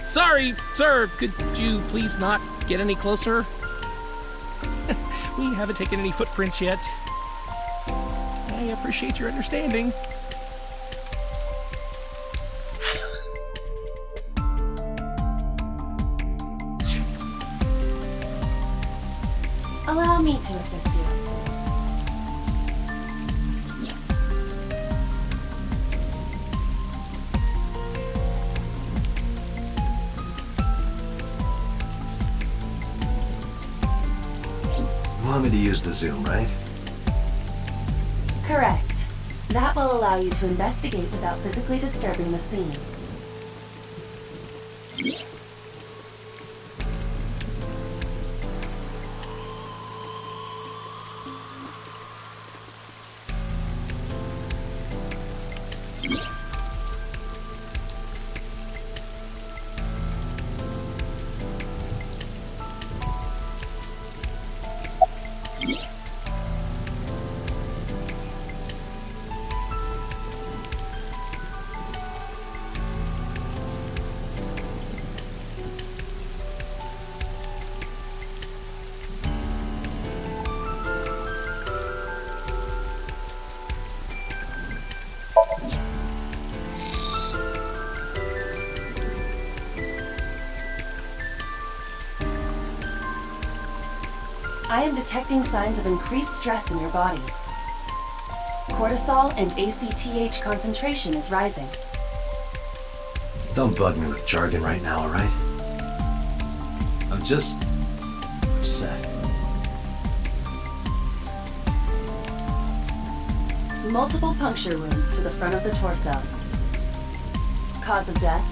Sorry, sir. Could you please not get any closer? We haven't taken any footprints yet. I appreciate your understanding. Allow me to assist you. You want me to use the zoom, right? Correct. That will allow you to investigate without physically disturbing the scene. I am detecting signs of increased stress in your body. Cortisol and ACTH concentration is rising. Don't bug me with jargon right now, alright? I'm just upset. Multiple puncture wounds to the front of the torso. Cause of death,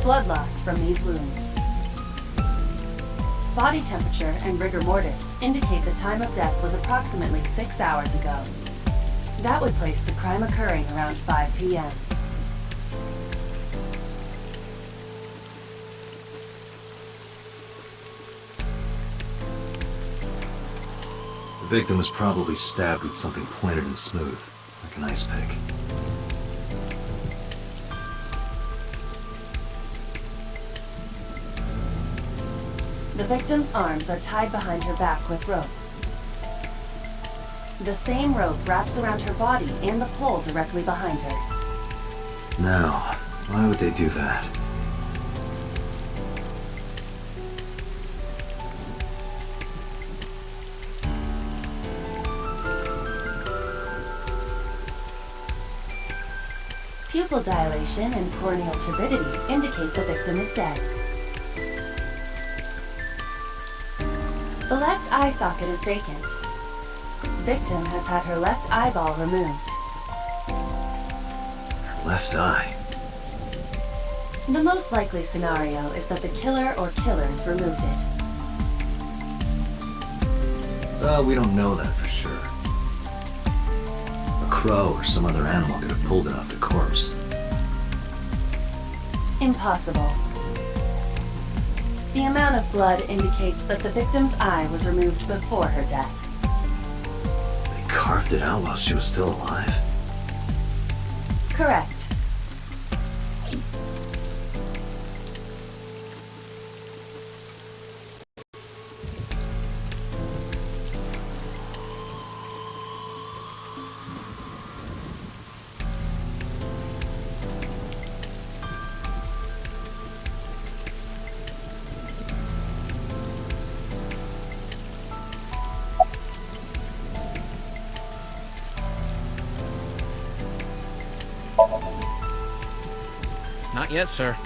blood loss from these wounds. Body temperature and rigor mortis indicate the time of death was approximately 6 hours ago. That would place the crime occurring around 5 p.m. The victim was probably stabbed with something pointed and smooth, like an ice pick. The victim's arms are tied behind her back with rope. The same rope wraps around her body and the pole directly behind her. Now, why would they do that? Pupil dilation and corneal turbidity indicate the victim is dead. The left eye socket is vacant. Victim has had her left eyeball removed. Left eye. The most likely scenario is that the killer or killers removed it. Well, we don't know that for sure. A crow or some other animal could have pulled it off the corpse. Impossible. The amount of blood indicates that the victim's eye was removed before her death. They carved it out while she was still alive? Correct. Not yet, sir.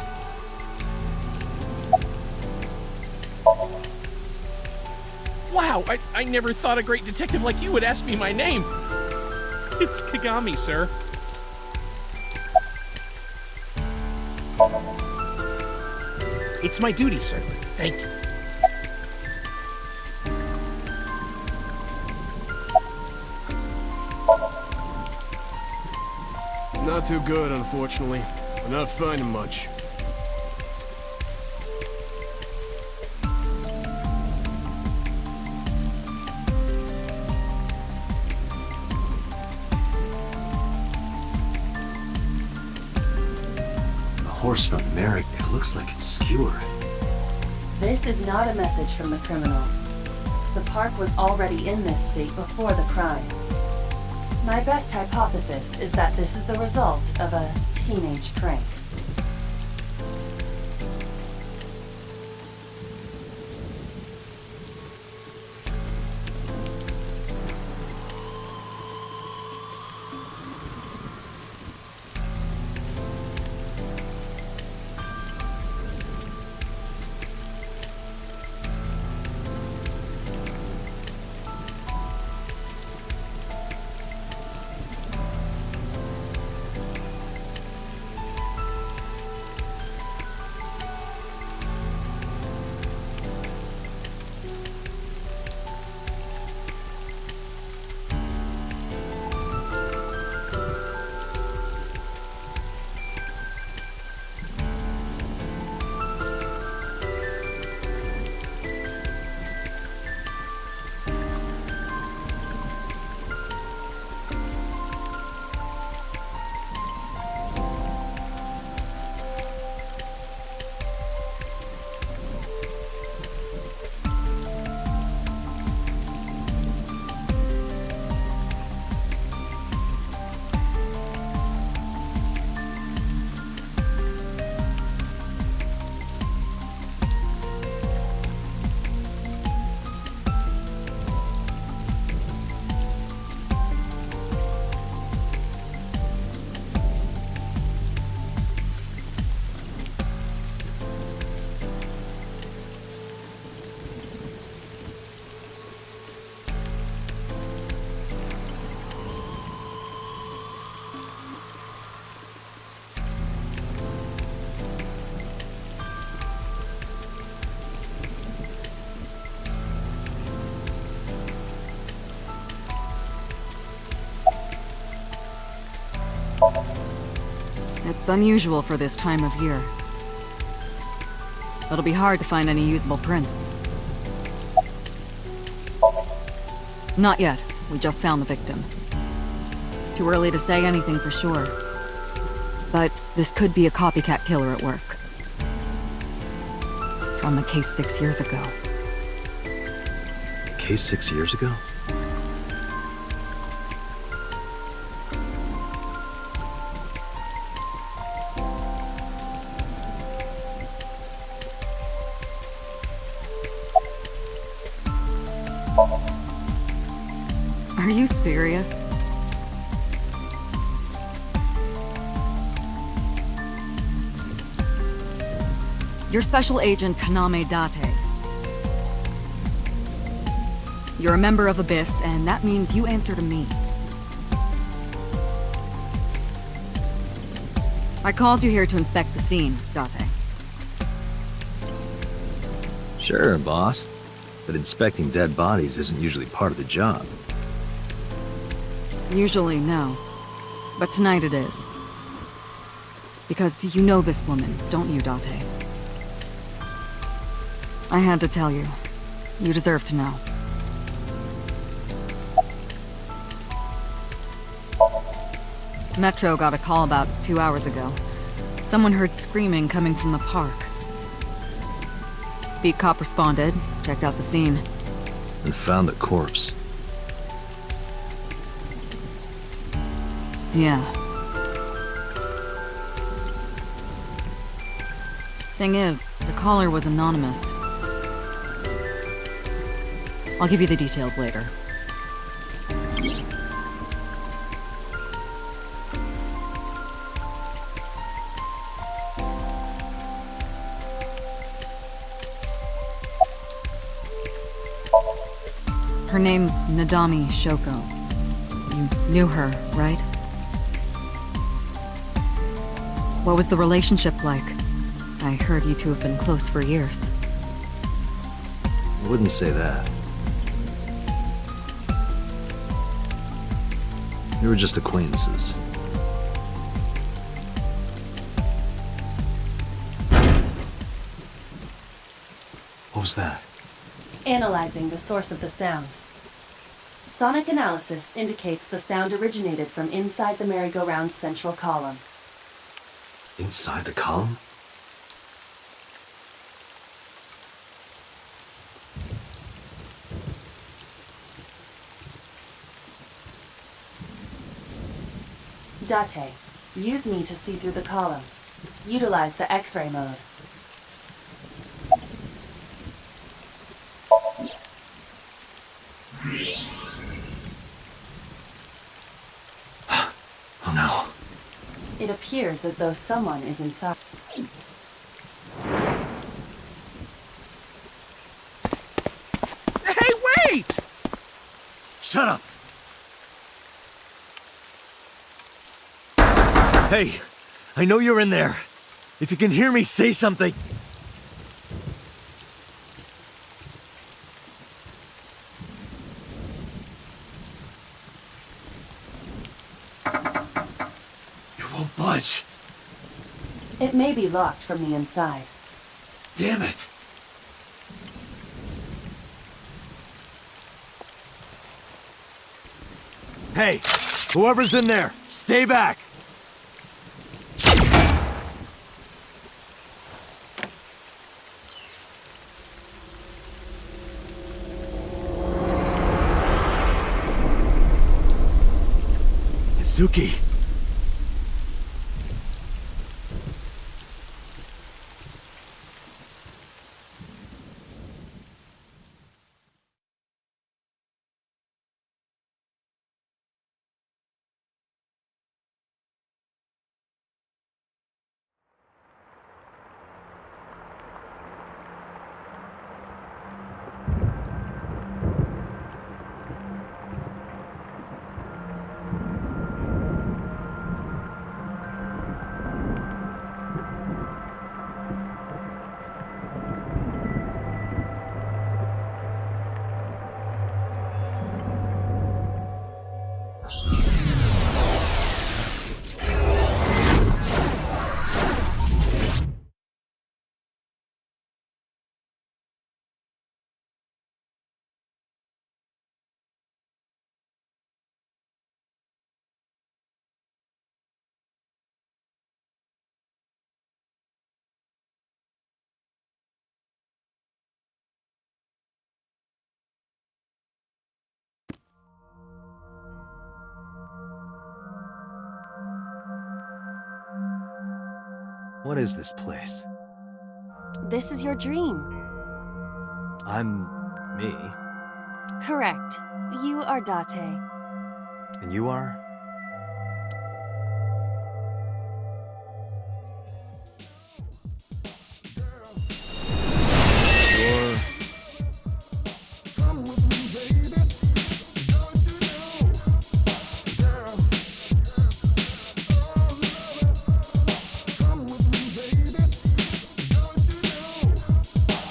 Wow, I never thought a great detective like you would ask me my name. It's Kagami, sir. It's my duty, sir. Thank you. Not too good, unfortunately. We're not finding much. The horse from Merrick, it looks like it's skewered. This is not a message from the criminal. The park was already in this state before the crime. My best hypothesis is that this is the result of a teenage prank. It's unusual for this time of year. It'll be hard to find any usable prints. Not yet. We just found the victim. Too early to say anything for sure. But this could be a copycat killer at work. From a case 6 years ago. A case 6 years ago? Are you serious? You're Special Agent Kaname Date. You're a member of Abyss, and that means you answer to me. I called you here to inspect the scene, Date. Sure, boss. But inspecting dead bodies isn't usually part of the job. Usually, no. But tonight it is. Because you know this woman, don't you, Date? I had to tell you. You deserve to know. Metro got a call about 2 hours ago. Someone heard screaming coming from the park. Beat cop responded, checked out the scene. And found the corpse. Yeah. Thing is, the caller was anonymous. I'll give you the details later. Her name's Nadami Shoko. You knew her, right? What was the relationship like? I heard you two have been close for years. I wouldn't say that. We were just acquaintances. What was that? Analyzing the source of the sound. Sonic analysis indicates the sound originated from inside the merry-go-round's central column. Inside the column? Date, use me to see through the column. Utilize the X-ray mode. Oh no. It appears as though someone is inside. Hey, wait! Shut up! Hey, I know you're in there. If you can hear me, say something. You won't budge. It may be locked from the inside. Damn it. Hey, whoever's in there, stay back. Suki. What is this place? This is your dream. I'm me. Correct. You are Date. And you are? You're...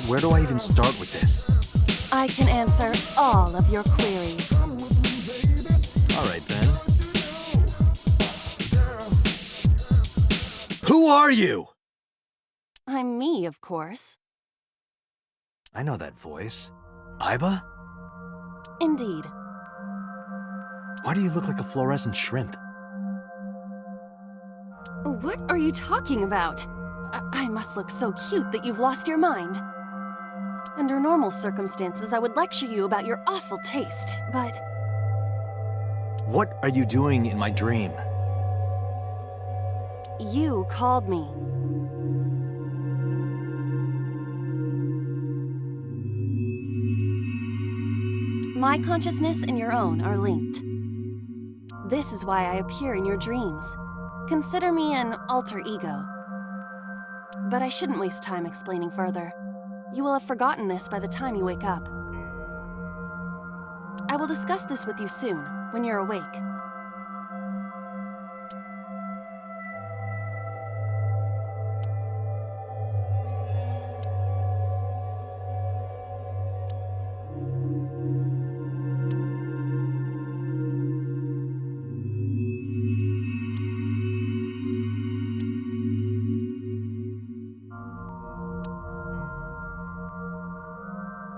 Where do I even start with this? I can answer all of your queries. All right, then. Who are you? I'm me, of course. I know that voice. Iba? Indeed. Why do you look like a fluorescent shrimp? What are you talking about? I must look so cute that you've lost your mind. Under normal circumstances, I would lecture you about your awful taste, but... What are you doing in my dream? You called me. My consciousness and your own are linked. This is why I appear in your dreams. Consider me an alter ego. But I shouldn't waste time explaining further. You will have forgotten this by the time you wake up. I will discuss this with you soon, when you're awake.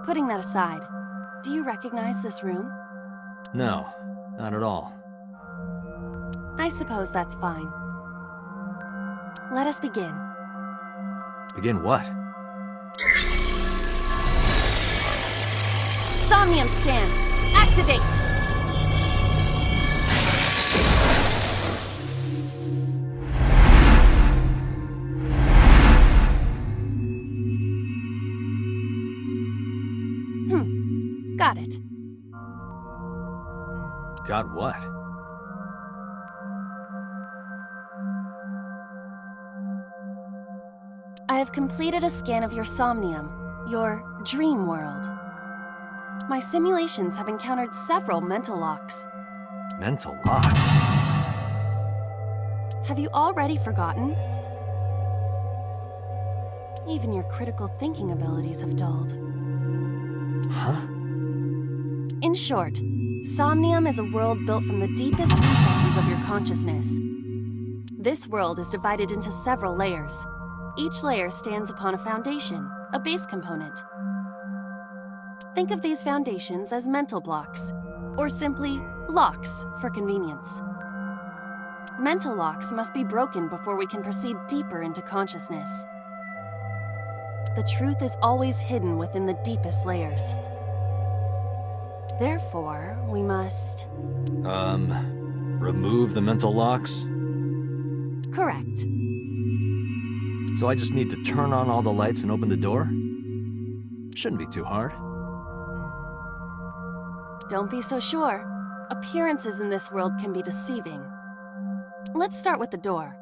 Putting that aside, do you recognize this room? No, not at all. I suppose that's fine. Let us begin. Begin what? Somnium scan! Activate! Got it. Got what? I have completed a scan of your somnium, your dream world. My simulations have encountered several mental locks. Mental locks? Have you already forgotten? Even your critical thinking abilities have dulled. Huh? In short, Somnium is a world built from the deepest recesses of your consciousness. This world is divided into several layers. Each layer stands upon a foundation, a base component. Think of these foundations as mental blocks, or simply locks for convenience. Mental locks must be broken before we can proceed deeper into consciousness. The truth is always hidden within the deepest layers. Therefore, we must... remove the mental locks? Correct. So I just need to turn on all the lights and open the door? Shouldn't be too hard. Don't be so sure. Appearances in this world can be deceiving. Let's start with the door.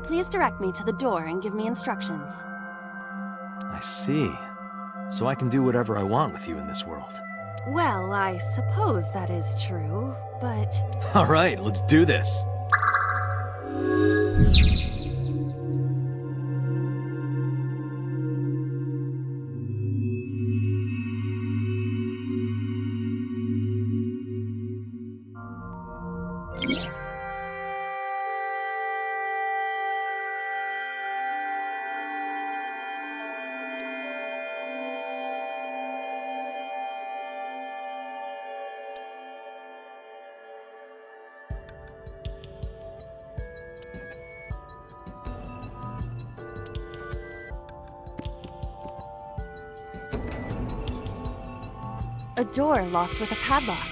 Please direct me to the door and give me instructions. I see. So I can do whatever I want with you in this world. Well, I suppose that is true, but... All right, let's do this. A door locked with a padlock.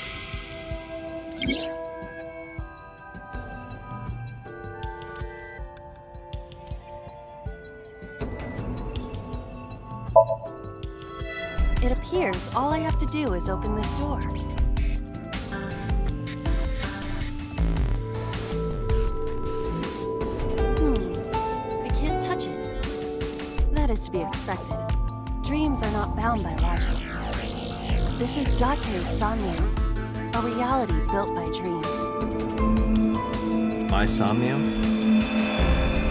It appears all I have to do is open this door. I can't touch it. That is to be expected. Dreams are not bound by logic. This is Date's Somnium, a reality built by dreams. My Somnium?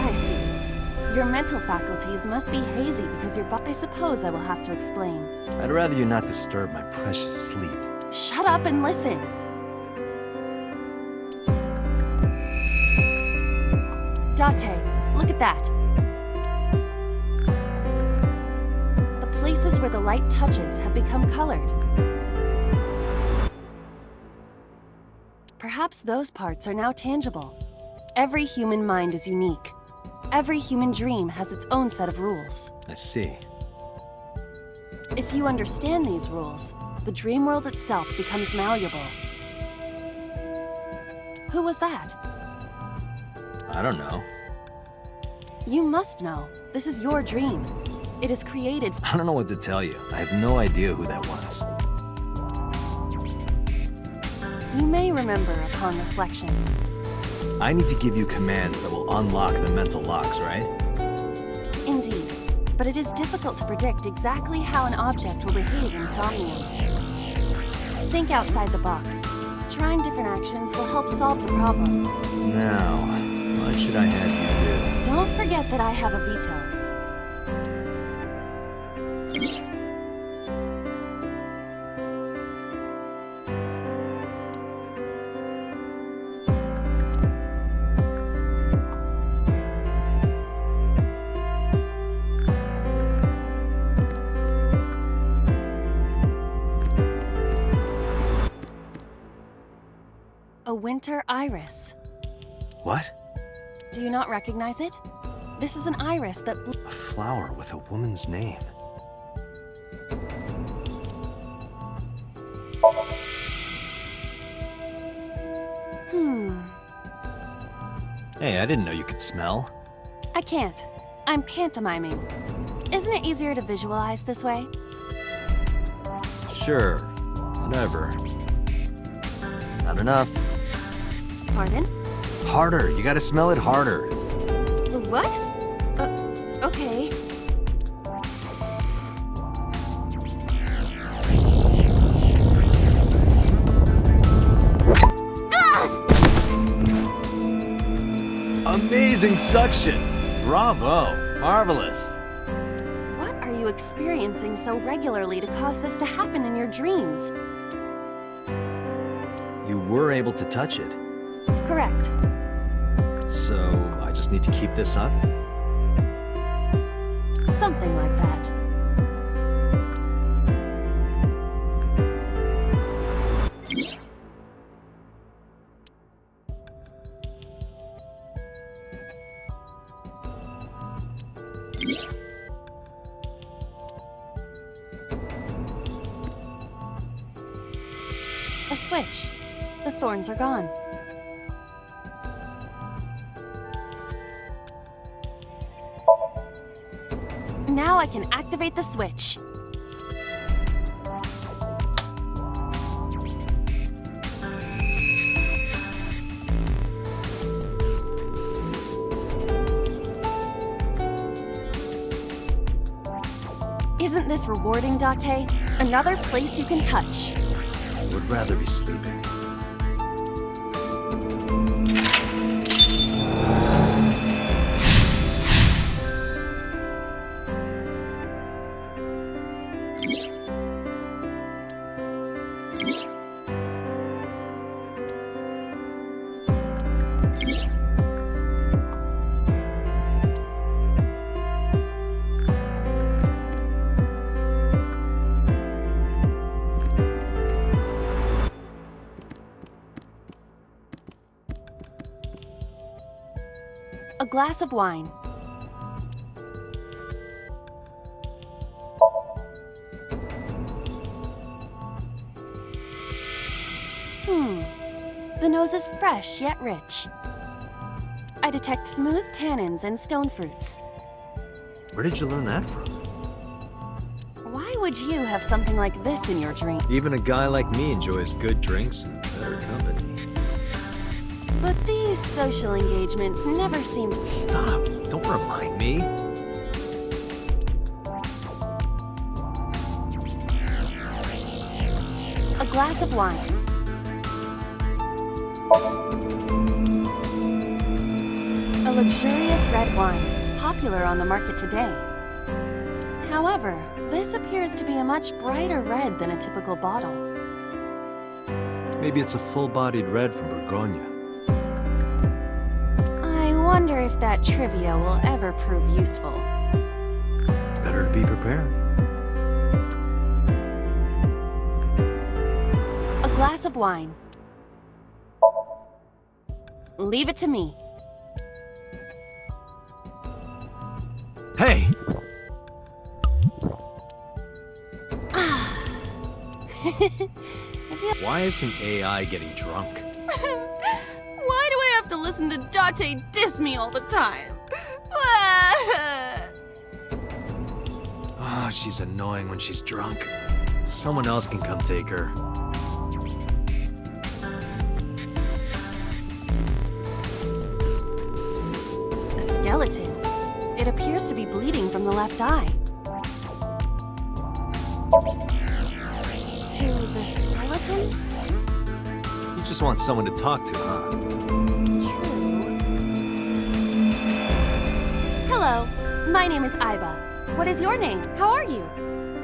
I see. Your mental faculties must be hazy because your body... I suppose I will have to explain. I'd rather you not disturb my precious sleep. Shut up and listen! Date, look at that. The places where the light touches have become colored. Perhaps those parts are now tangible. Every human mind is unique. Every human dream has its own set of rules. I see. If you understand these rules, the dream world itself becomes malleable. Who was that? I don't know. You must know. This is your dream. It is created... I don't know what to tell you. I have no idea who that was. You may remember upon reflection. I need to give you commands that will unlock the mental locks, right? Indeed, but it is difficult to predict exactly how an object will behave in Somnium. Think outside the box. Trying different actions will help solve the problem. Now, what should I have you do? Don't forget that I have a veto. A winter iris. What? Do you not recognize it? This is an iris that A flower with a woman's name. Hey, I didn't know you could smell. I can't. I'm pantomiming. Isn't it easier to visualize this way? Sure, whatever. Not enough. Pardon? Harder, you gotta smell it harder. What? Okay. Amazing suction! Bravo! Marvelous! What are you experiencing so regularly to cause this to happen in your dreams? You were able to touch it, Correct. so I just need to keep this up? Something like that. A switch. The thorns are gone. Now I can activate the switch. Isn't this rewarding, Date? Another place you can touch. Would rather be sleeping. A glass of wine. The nose is fresh yet rich. I detect smooth tannins and stone fruits. Where did you learn that from? Why would you have something like this in your drink? Even a guy like me enjoys good drinks and better company. But these social engagements never seem... Stop! Don't remind me. A glass of wine. A luxurious red wine, popular on the market today. However, this appears to be a much brighter red than a typical bottle. Maybe it's a full-bodied red from Bourgogne. I wonder if that trivia will ever prove useful. Better to be prepared. A glass of wine. Leave it to me. Hey! Why isn't AI getting drunk? Why do I have to listen to Date diss me all the time? Oh, she's annoying when she's drunk. Someone else can come take her. A skeleton. It appears to be bleeding from the left eye. To the skeleton? You just want someone to talk to, huh? True. Hello, my name is Iba. What is your name? How are you?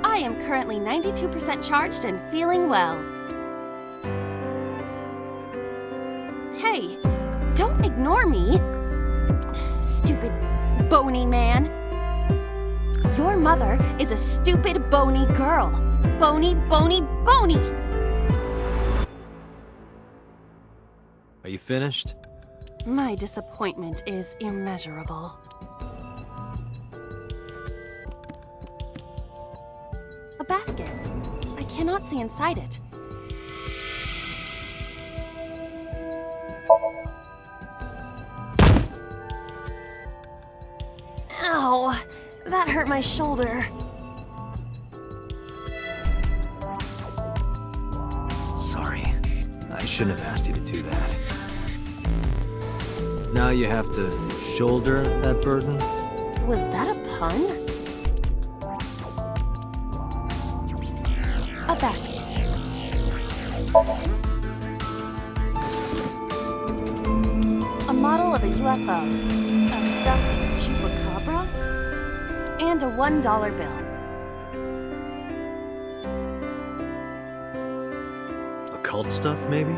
I am currently 92% charged and feeling well. Hey, don't ignore me. Stupid bony man. Your mother is a stupid bony girl. Bony, bony, bony! Are you finished? My disappointment is immeasurable. A basket. I cannot see inside it. Ow! That hurt my shoulder. Sorry. I shouldn't have asked you to do that. Now you have to shoulder that burden? Was that a pun? A basket. A model of a UFO. A stuffed chupacabra. And a $1 bill. Occult stuff, maybe?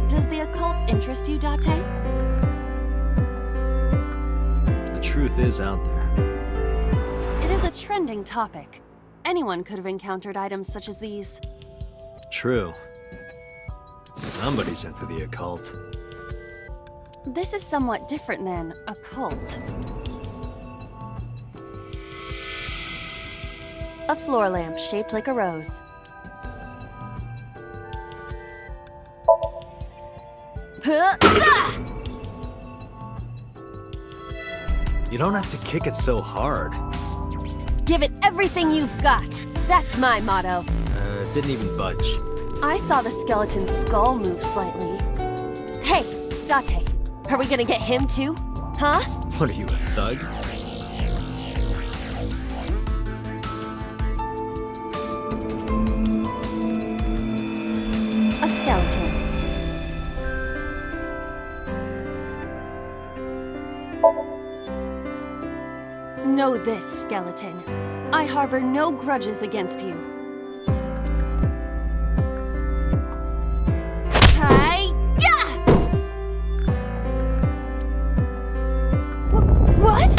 Does the occult interest you, Date? The truth is out there. It is a trending topic. Anyone could have encountered items such as these. True. Somebody's into the occult. This is somewhat different than a cult. A floor lamp shaped like a rose. You don't have to kick it so hard. Give it everything you've got. That's my motto. It didn't even budge. I saw the skeleton's skull move slightly. Hey, Date, are we gonna get him too? Huh? What are you, a thug? A skeleton. Know this, skeleton. I harbor no grudges against you. What?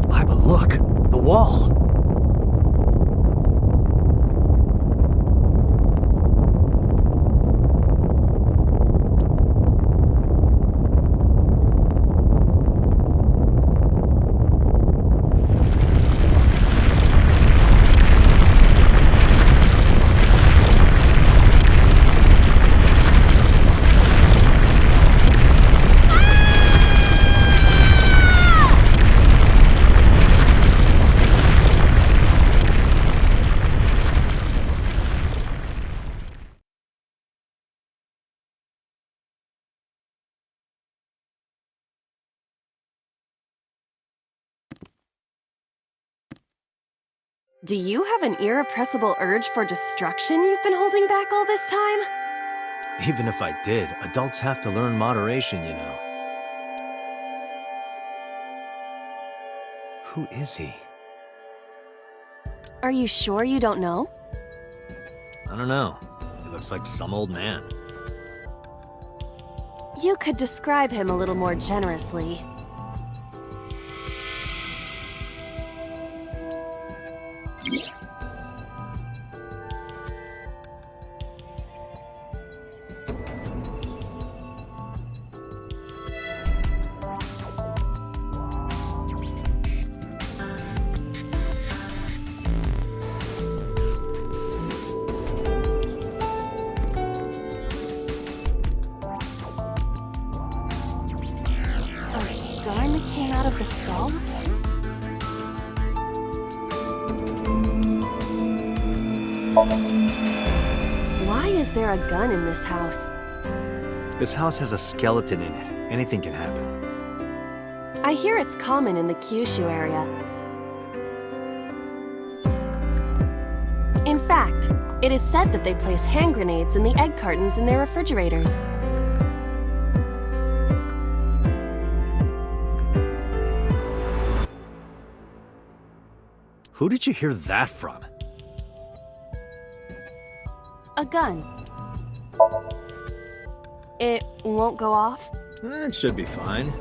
Iba, look! The wall! Do you have an irrepressible urge for destruction you've been holding back all this time? Even if I did, adults have to learn moderation, you know. Who is he? Are you sure you don't know? I don't know. He looks like some old man. You could describe him a little more generously. Garn that came out of the skull? Why is there a gun in this house? This house has a skeleton in it. Anything can happen. I hear it's common in the Kyushu area. In fact, it is said that they place hand grenades in the egg cartons in their refrigerators. Who did you hear that from? A gun. It won't go off? It should be fine.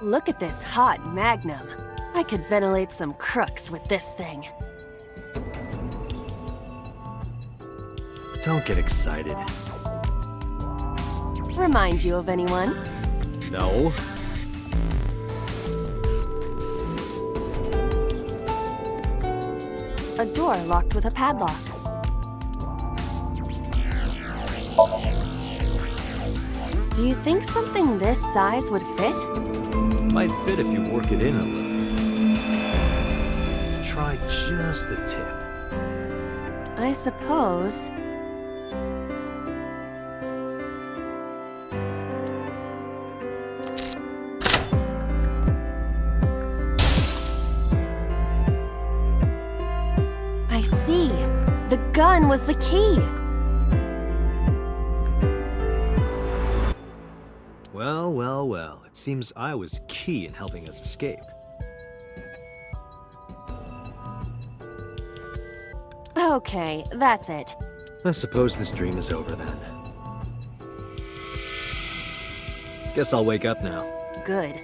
Look at this hot magnum. I could ventilate some crooks with this thing. Don't get excited. Remind you of anyone? No. A door locked with a padlock. Do you think something this size would fit? Might fit if you work it in a little. Try just the tip. I suppose. I see. The gun was the key. Well, well, well. It seems I was key in helping us escape. Okay, that's it. I suppose this dream is over then. Guess I'll wake up now. Good.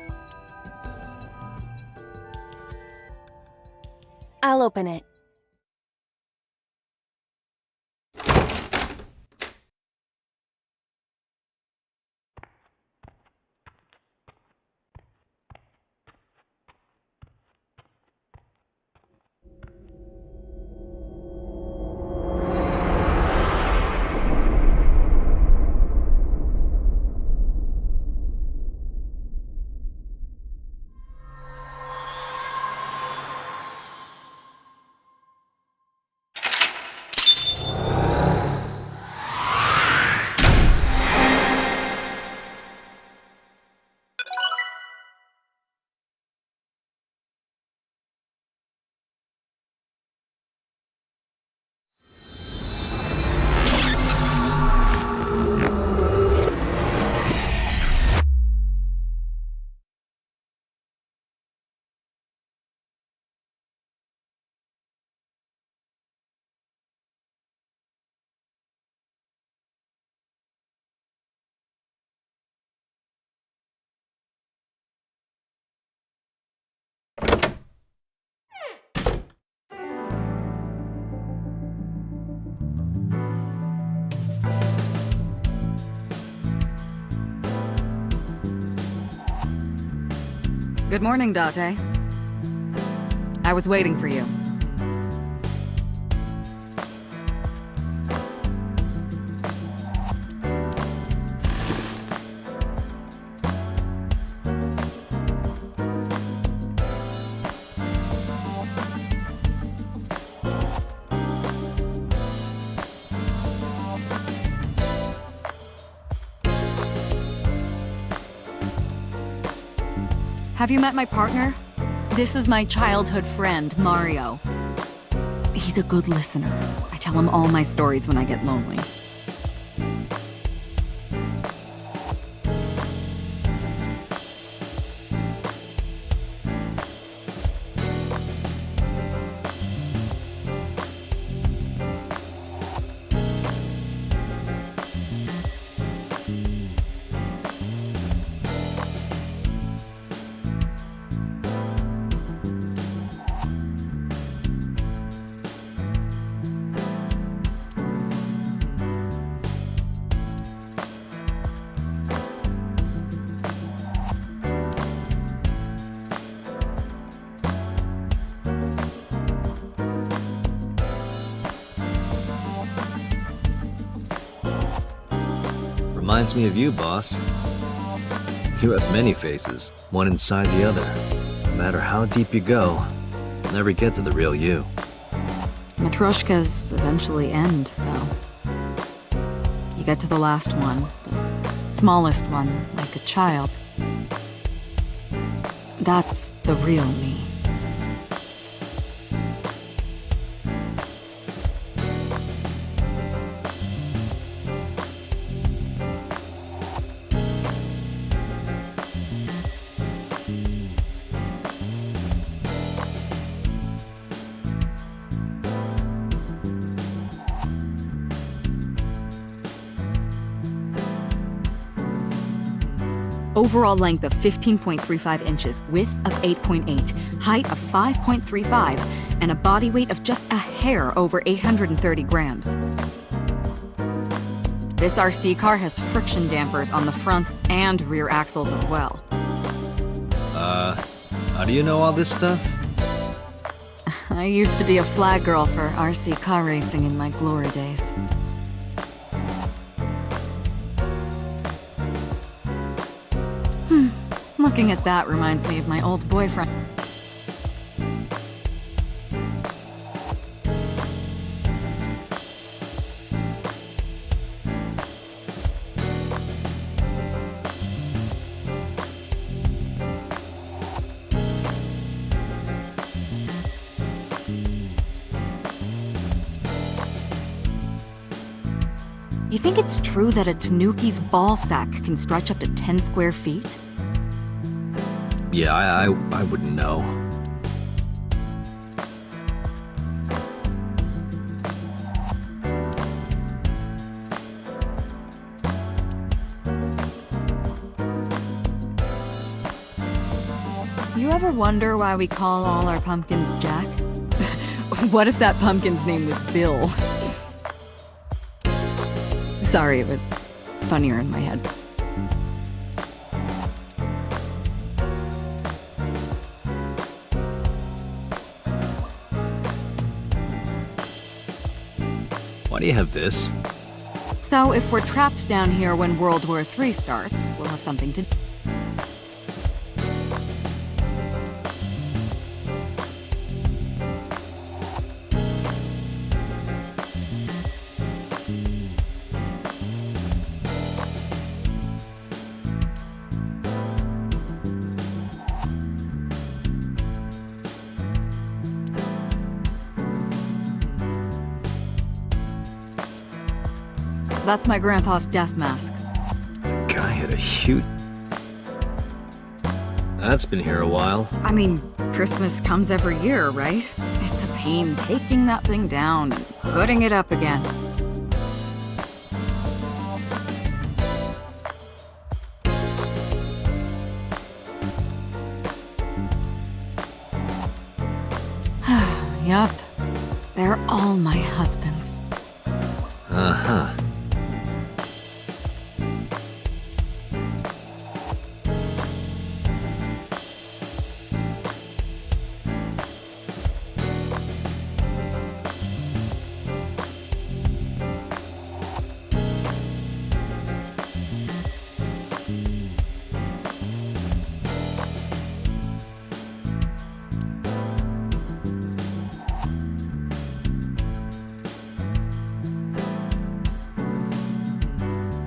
I'll open it. Good morning, Date. I was waiting for you. Have you met my partner? This is my childhood friend, Mario. He's a good listener. I tell him all my stories when I get lonely. Reminds me of you, boss. You have many faces, one inside the other. No matter how deep you go, you'll never get to the real you. Matryoshkas eventually end, though. You get to the last one, the smallest one, like a child. That's the real me. Overall length of 15.35 inches, width of 8.8, height of 5.35, and a body weight of just a hair over 830 grams. This RC car has friction dampers on the front and rear axles as well. How do you know all this stuff? I used to be a flag girl for RC car racing in my glory days. Looking at that reminds me of my old boyfriend. You think it's true that a tanuki's ball sack can stretch up to 10 square feet? Yeah, I wouldn't know. You ever wonder why we call all our pumpkins Jack? What if that pumpkin's name was Bill? Sorry, it was funnier in my head. Why do you have this? So if we're trapped down here when World War III starts, we'll have something to do. That's my grandpa's death mask. Guy had a huge... That's been here a while. I mean, Christmas comes every year, right? It's a pain taking that thing down and putting it up again. Yup. They're all my husbands. Uh-huh.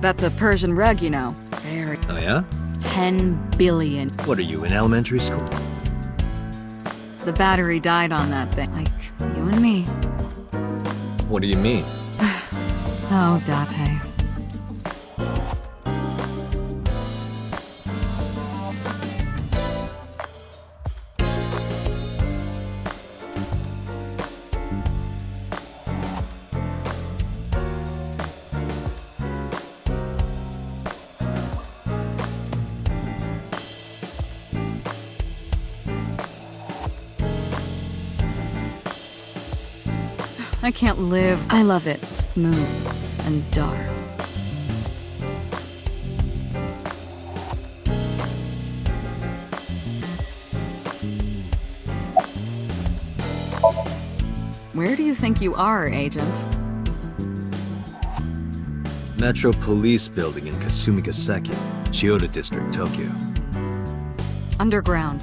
That's a Persian rug, you know. Very. Oh yeah? 10 billion. What are you, in elementary school? The battery died on that thing. Like, you and me. What do you mean? Oh, Date. I can't live. I love it smooth and dark. Where do you think you are, Agent? Metro Police Building in Kasumigaseki, Chiyoda District, Tokyo. Underground.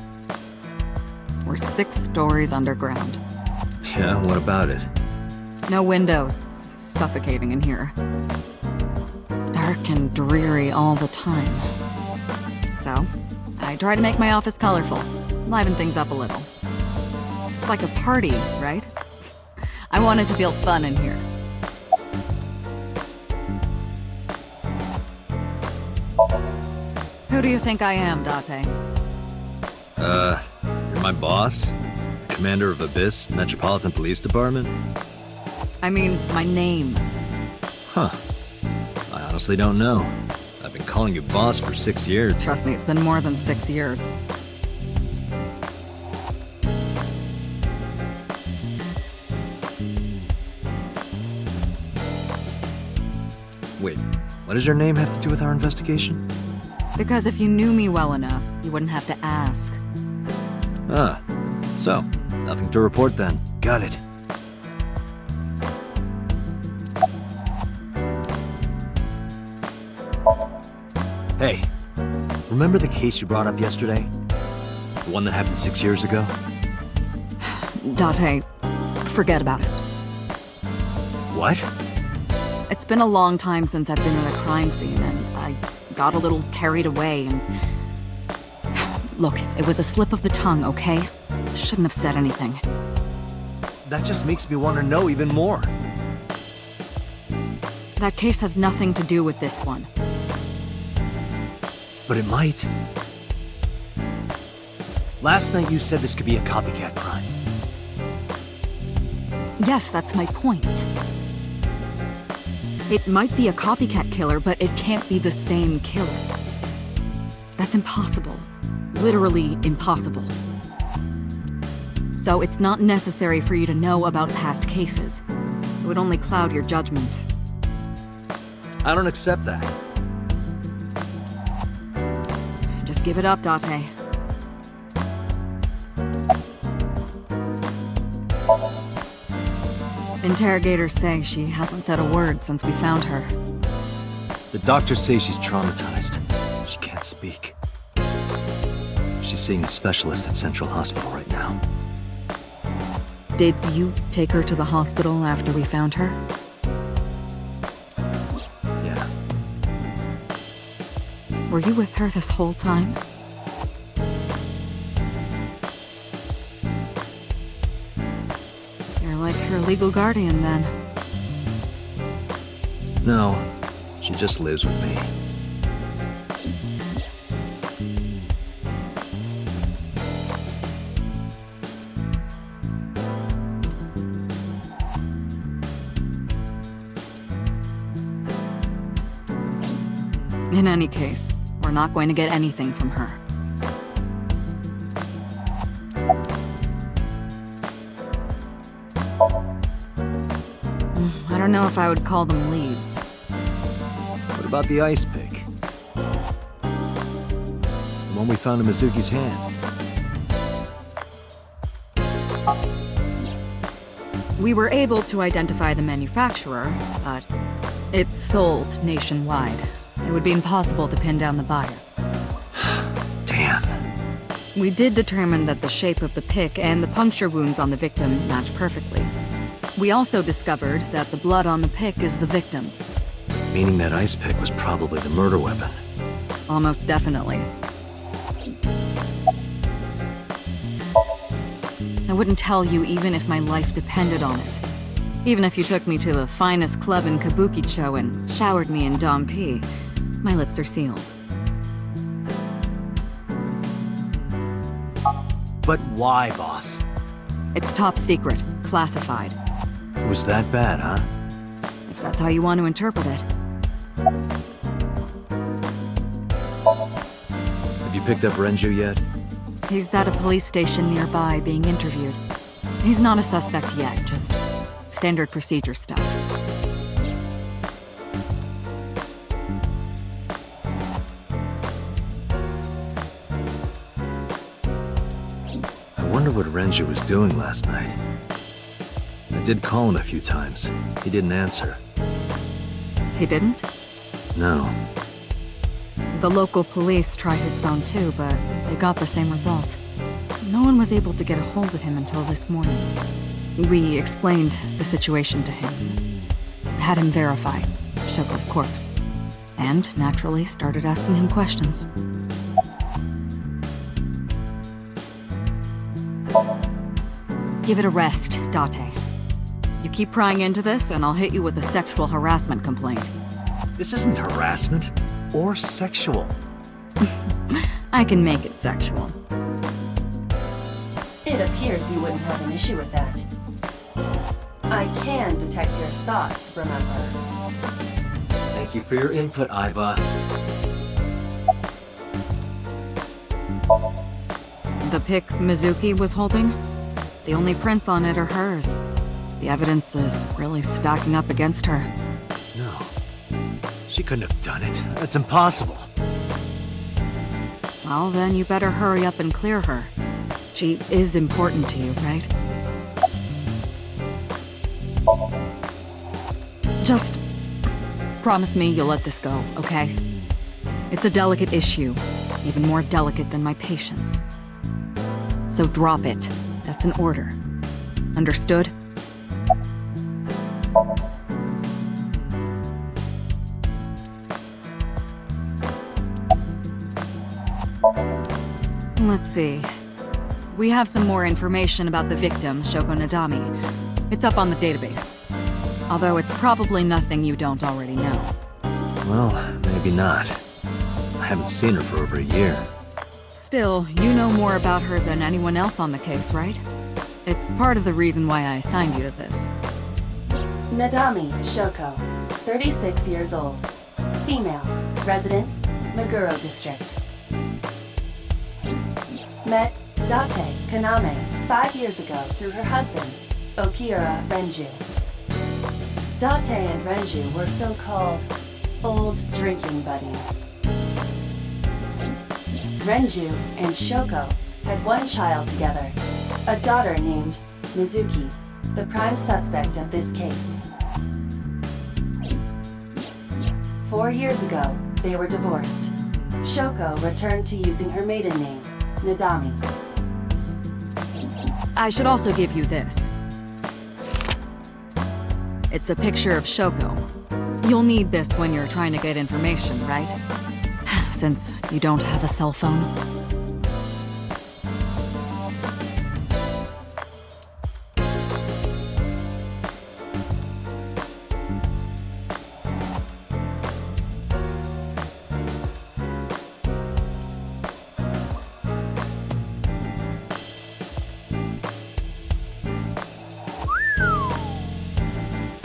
We're 6 stories underground. Yeah, what about it? No windows. It's suffocating in here. dark and dreary all the time. So, I try to make my office colorful, liven things up a little. It's like a party, right? I want it to feel fun in here. Who do you think I am, Date? You're my boss? Commander of Abyss Metropolitan Police Department? I mean, my name. Huh. I honestly don't know. I've been calling you boss for 6 years. Trust me, it's been more than 6 years. Wait, what does your name have to do with our investigation? Because if you knew me well enough, you wouldn't have to ask. Ah, so, nothing to report then. Got it. Hey, remember the case you brought up yesterday? The one that happened 6 years ago? Date, forget about it. What? It's been a long time since I've been at a crime scene, and I got a little carried away and... Look, it was a slip of the tongue, okay? Shouldn't have said anything. That just makes me want to know even more. That case has nothing to do with this one. But it might. Last night you said this could be a copycat crime. Yes, that's my point. It might be a copycat killer, but it can't be the same killer. That's impossible. Literally impossible. So it's not necessary for you to know about past cases. It would only cloud your judgment. I don't accept that. Just give it up, Date. Interrogators say she hasn't said a word since we found her. The doctors say she's traumatized. She can't speak. She's seeing a specialist at Central Hospital right now. Did you take her to the hospital after we found her? Yeah. Were you with her this whole time? You're like her legal guardian, then. No, she just lives with me. In any case, we're not going to get anything from her. I don't know if I would call them leads. What about the ice pick? The one we found in Mizuki's hand. We were able to identify the manufacturer, but it's sold nationwide. It would be impossible to pin down the buyer. Damn. We did determine that the shape of the pick and the puncture wounds on the victim match perfectly. We also discovered that the blood on the pick is the victim's. Meaning that ice pick was probably the murder weapon. Almost definitely. I wouldn't tell you even if my life depended on it. Even if you took me to the finest club in Kabukicho and showered me in Dom P, my lips are sealed. But why, boss? It's top secret, classified. It was that bad, huh? If that's how you want to interpret it. Have you picked up Renju yet? He's at a police station nearby being interviewed. He's not a suspect yet, just standard procedure stuff. I wonder what Renju was doing last night. I did call him a few times. He didn't answer. He didn't? No. The local police tried his phone too, but they got the same result. No one was able to get a hold of him until this morning. We explained the situation to him. Had him verify Shoko's corpse. and naturally started asking him questions. Give it a rest, Date. You keep prying into this, and I'll hit you with a sexual harassment complaint. This isn't harassment or sexual. I can make it sexual. It appears you wouldn't have an issue with that. I can detect your thoughts, remember? Thank you for your input, Iva. The pic Mizuki was holding? The only prints on it are hers. The evidence is really stacking up against her. No. She couldn't have done it. That's impossible. Well, then you better hurry up and clear her. She is important to you, right? Just promise me you'll let this go, okay? It's a delicate issue, even more delicate than my patience. So drop it. That's an order. Understood? Let's see. We have some more information about the victim, Shoko Nadami. It's up on the database. Although it's probably nothing you don't already know. Well, maybe not. I haven't seen her for over a year. Still, you know more about her than anyone else on the case, right? It's part of the reason why I assigned you to this. Nadami Shoko, 36 years old. Female, residence, Meguro District. Met Date Kaname 5 years ago through her husband, Okira Renju. Date and Renju were so-called old drinking buddies. Renju and Shoko had one child together, a daughter named Mizuki, the prime suspect of this case. 4 years ago, they were divorced. Shoko returned to using her maiden name, Nadami. I should also give you this. It's a picture of Shoko. You'll need this when you're trying to get information, right? Since you don't have a cell phone.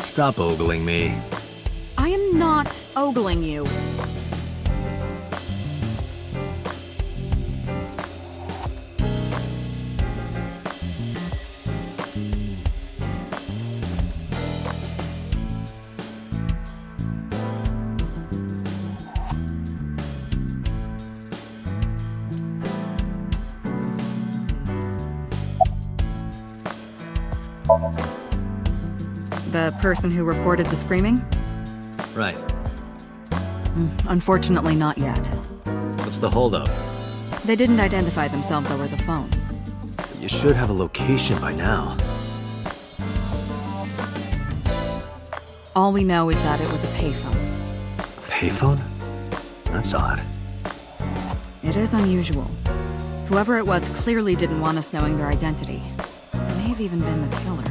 Stop ogling me. I am not ogling you. The person who reported the screaming? Right. Unfortunately, not yet. What's the holdup? They didn't identify themselves over the phone. You should have a location by now. All we know is that it was a payphone. A payphone? That's odd. It is unusual. Whoever it was clearly didn't want us knowing their identity. It may have even been the killer.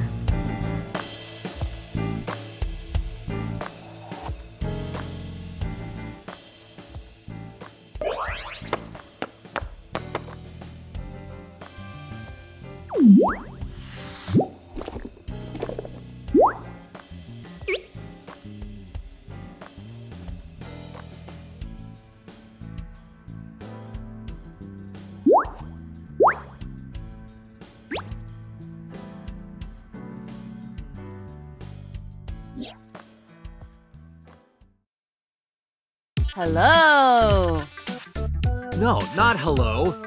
Hello! No, not hello.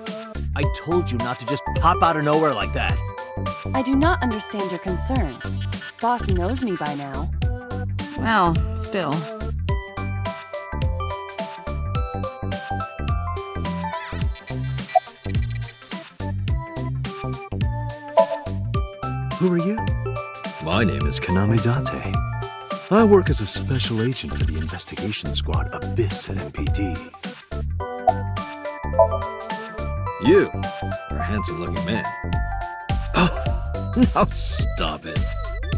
I told you not to just pop out of nowhere like that. I do not understand your concern. Boss knows me by now. Well, still. Who are you? My name is Kaname Date. I work as a special agent for the investigation squad Abyss at MPD. You are a handsome-looking man. Oh, no, stop it.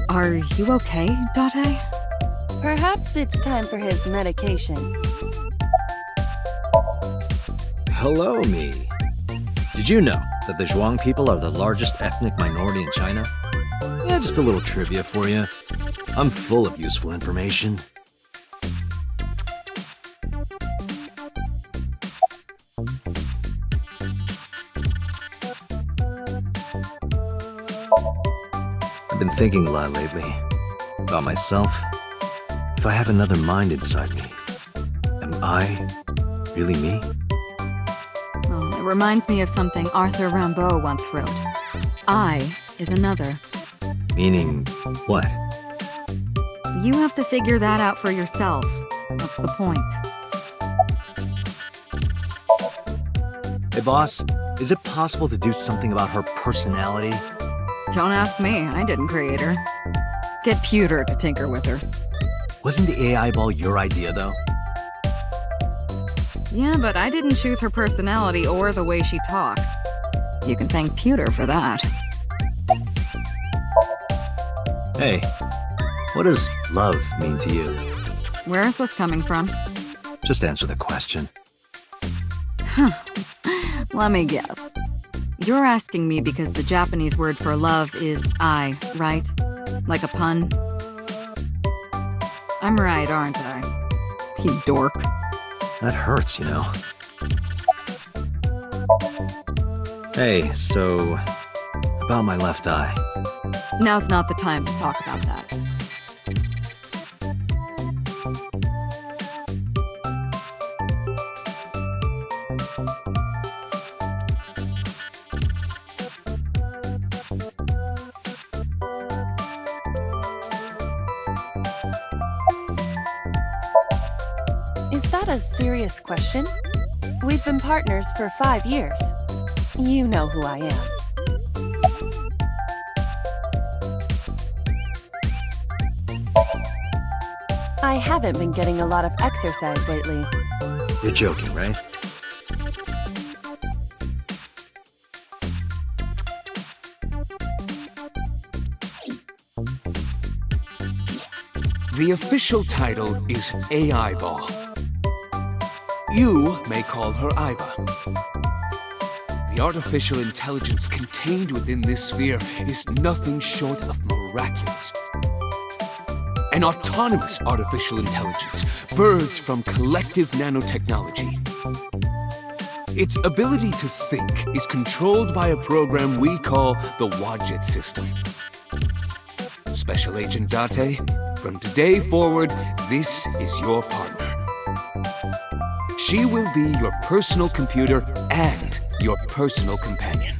Are you okay, Date? Perhaps it's time for his medication. Hello, me. Did you know that the Zhuang people are the largest ethnic minority in China? Yeah, just a little trivia for you. I'm full of useful information. I've been thinking a lot lately about myself. If I have another mind inside me, am I really me? Oh, it reminds me of something Arthur Rimbaud once wrote. I is another. Meaning what? You have to figure that out for yourself. That's the point. Hey, boss, is it possible to do something about her personality? Don't ask me, I didn't create her. Get Pewter to tinker with her. Wasn't the AI ball your idea, though? Yeah, but I didn't choose her personality or the way she talks. You can thank Pewter for that. Hey, what does love mean to you? Where is this coming from? Just answer the question. Let me guess. You're asking me because the Japanese word for love is I, right? Like a pun? I'm right, aren't I? You dork. That hurts, you know. Hey, so about my left eye. Now's not the time to talk about that. Is that a serious question? We've been partners for 5 years. You know who I am. I haven't been getting a lot of exercise lately. You're joking, right? The official title is AI Ball. You may call her Aiba. The artificial intelligence contained within this sphere is nothing short of miraculous. An autonomous artificial intelligence birthed from collective nanotechnology. Its ability to think is controlled by a program we call the Wadjet system. Special Agent Date, from today forward, this is your partner. She will be your personal computer and your personal companion.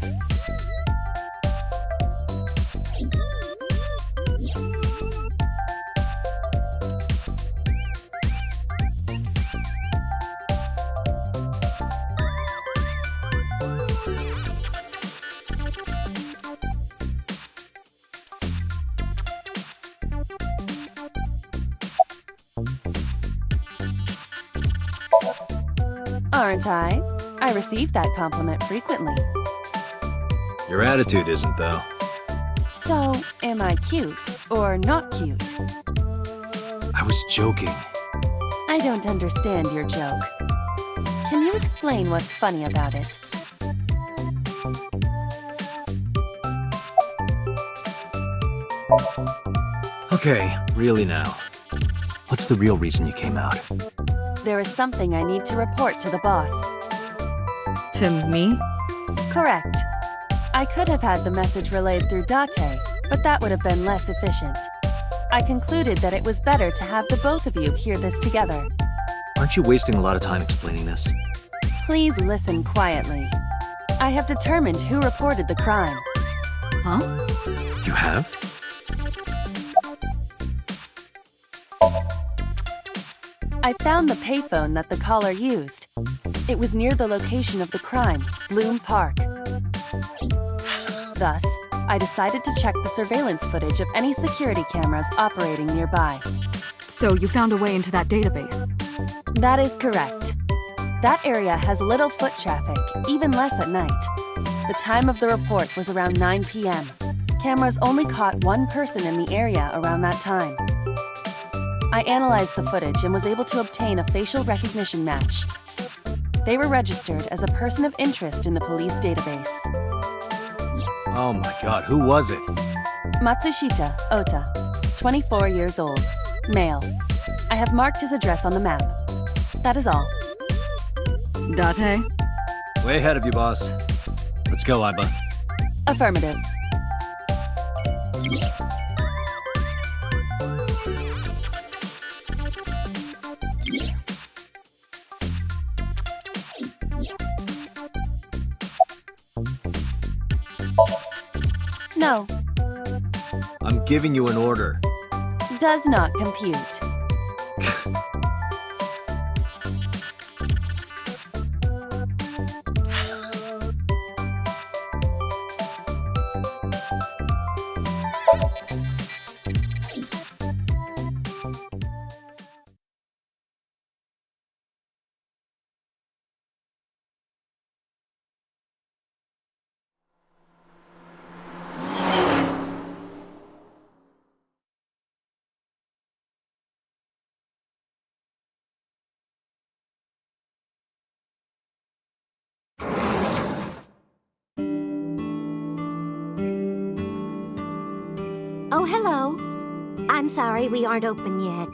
Aren't I? I receive that compliment frequently. Your attitude isn't, though. So, am I cute or not cute? I was joking. I don't understand your joke. Can you explain what's funny about it? Okay, really now. What's the real reason you came out? There is something I need to report to the boss. To me? Correct. I could have had the message relayed through Date, but that would have been less efficient. I concluded that it was better to have the both of you hear this together. Aren't you wasting a lot of time explaining this? Please listen quietly. I have determined who reported the crime. Huh? You have? I found the payphone that the caller used. It was near the location of the crime, Bloom Park. Thus, I decided to check the surveillance footage of any security cameras operating nearby. So you found a way into that database. That is correct. That area has little foot traffic, even less at night. The time of the report was around 9 p.m. Cameras only caught one person in the area around that time. I analyzed the footage and was able to obtain a facial recognition match. They were registered as a person of interest in the police database. Oh my god, who was it? Matsushita Ota, 24 years old, male. I have marked his address on the map. That is all. Date? Way ahead of you, boss. Let's go, Iba. Affirmative. No, I'm giving you an order. does not compute. Oh, hello. I'm sorry we aren't open yet.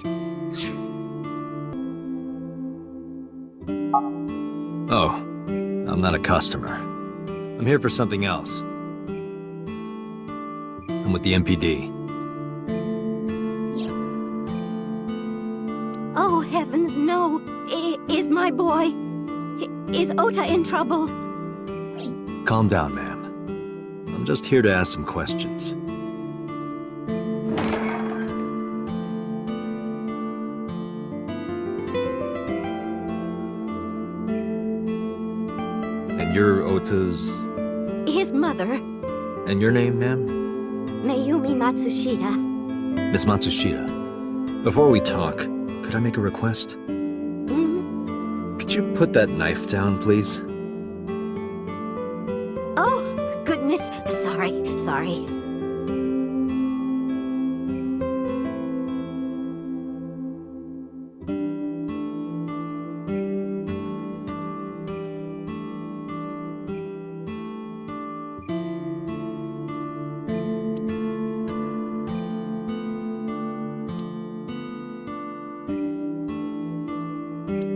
Oh, I'm not a customer. I'm here for something else. I'm with the MPD. Oh, heavens, no. Is my boy... Is Ota in trouble? Calm down, ma'am. I'm just here to ask some questions. And you're Ota's... His mother, And your name, ma'am? Mayumi Matsushita. Miss Matsushita. Before we talk, could I make a request? Could you put that knife down, please? Oh, goodness. Sorry.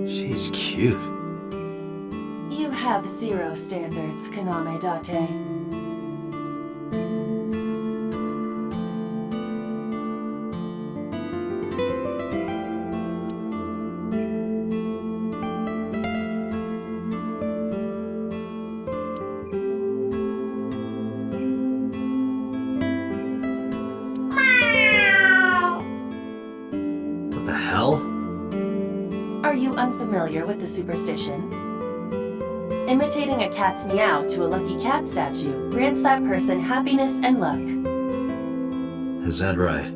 She's cute. You have zero standards, Kaname Date. What the hell? Are you unfamiliar with the superstition? Imitating a cat's meow to a lucky cat statue grants that person happiness and luck. Is that right?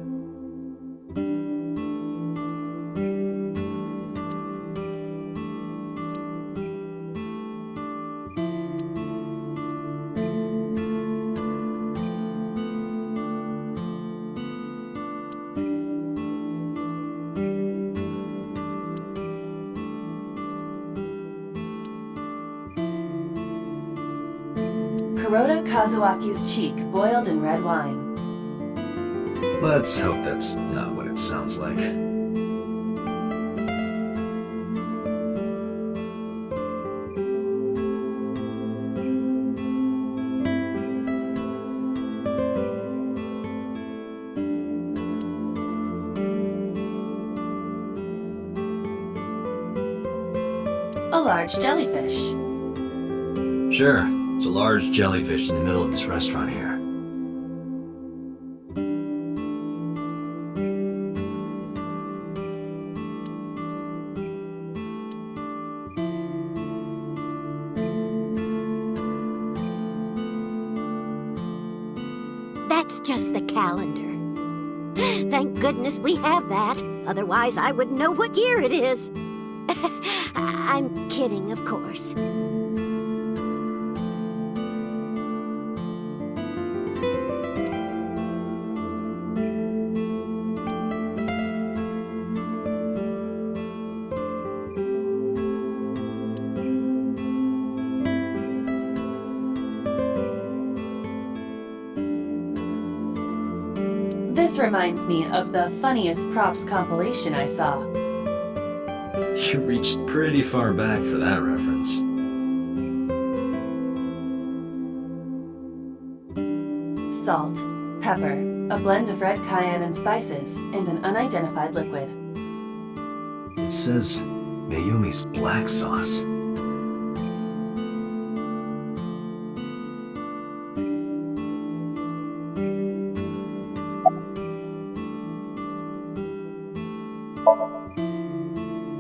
Kuroda Kazuaki's cheek boiled in red wine. Let's hope that's not what it sounds like. A large jellyfish. Sure, it's a large jellyfish in the middle of this restaurant here. That's just the calendar. Thank goodness we have that. Otherwise, I wouldn't know what year it is. I'm kidding, of course. This reminds me of the funniest props compilation I saw. You reached pretty far back for that reference. Salt, pepper, a blend of red cayenne and spices, and an unidentified liquid. It says Mayumi's black sauce.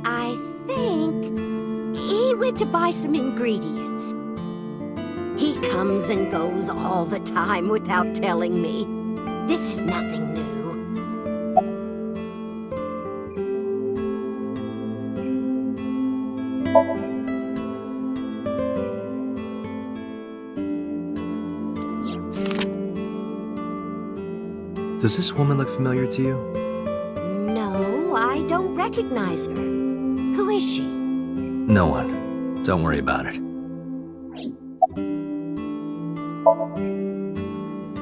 I think he went to buy some ingredients. He comes and goes all the time without telling me. This is nothing new. Does this woman look familiar to you? No, I don't recognize her. Who is she? No one. Don't worry about it.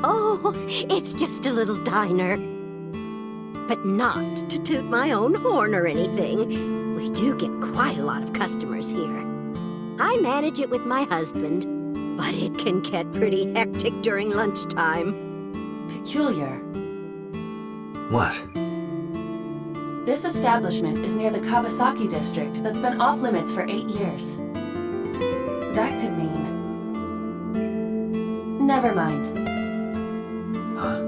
Oh, it's just a little diner. But not to toot my own horn or anything. We do get quite a lot of customers here. I manage it with my husband, but it can get pretty hectic during lunchtime. Peculiar. What? This establishment is near the Kawasaki district that's been off limits for 8 years. That could mean... Never mind. Huh?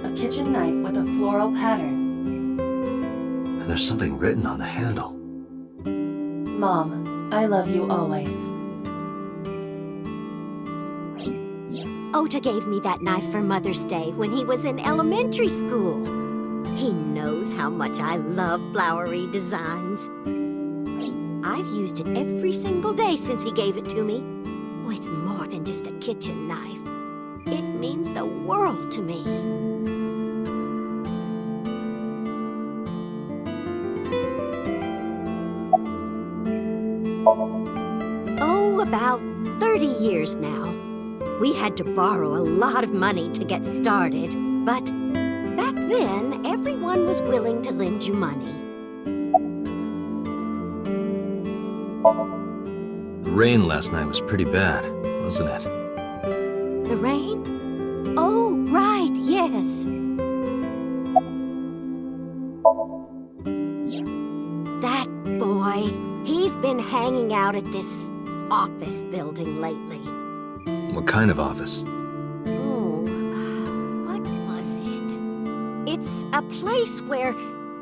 A kitchen knife with a floral pattern. And there's something written on the handle. Mom, I love you always. Ota gave me that knife for Mother's Day when he was in elementary school. He knows how much I love flowery designs. I've used it every single day since he gave it to me. Oh, it's more than just a kitchen knife. It means the world to me. Oh, about 30 years now. We had to borrow a lot of money to get started, but back then, everyone was willing to lend you money. The rain last night was pretty bad, wasn't it? The rain? Oh, right, yes. That boy, he's been hanging out at this office building lately. What kind of office? Oh, what was it? It's a place where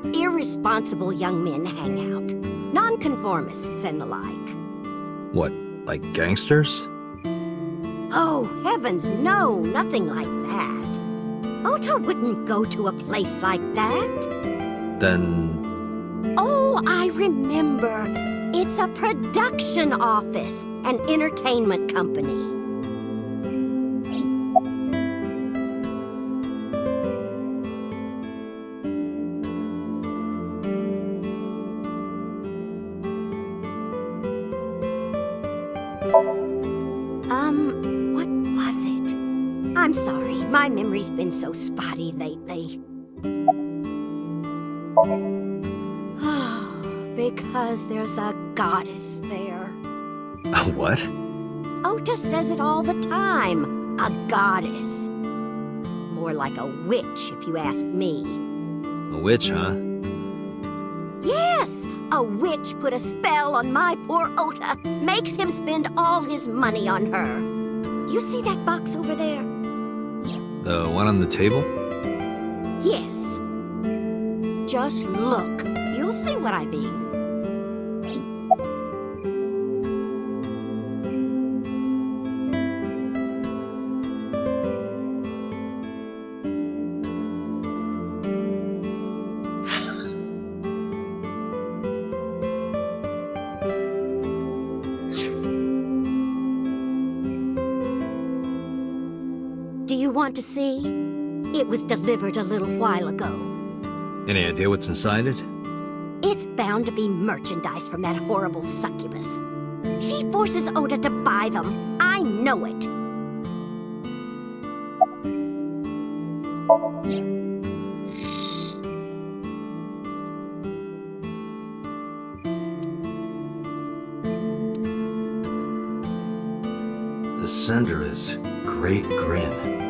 irresponsible young men hang out. Nonconformists and the like. What, like gangsters? Oh, heavens, no, nothing like that. Ota wouldn't go to a place like that. Then... Oh, I remember. It's a production office, an entertainment company. What was it? I'm sorry, my memory's been so spotty lately. Because there's a goddess there. A what? Ota says it all the time. A goddess. More like a witch, if you ask me. A witch, huh? Yes! A witch put a spell on my poor Ota. Makes him spend all his money on her. You see that box over there? The one on the table? Yes. Just look. You'll see what I mean. Do you want to see? It was delivered a little while ago. Any idea what's inside it? It's bound to be merchandise from that horrible succubus. She forces Oda to buy them. I know it. The sender is Great Grin.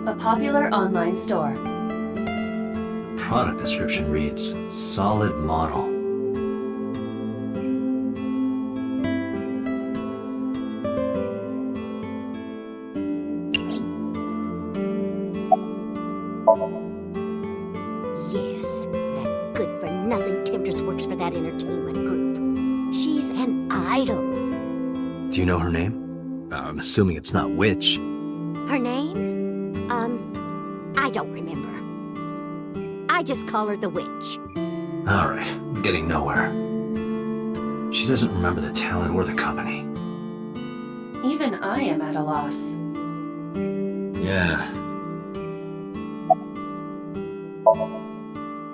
A popular online store. Product description reads, solid model. Yes, that good-for-nothing temptress works for that entertainment group. She's an idol. Do you know her name? I'm assuming it's not Witch. Her name? I don't remember. I just call her the Witch. Alright, we're getting nowhere. She doesn't remember the talent or the company. Even I am at a loss. Yeah.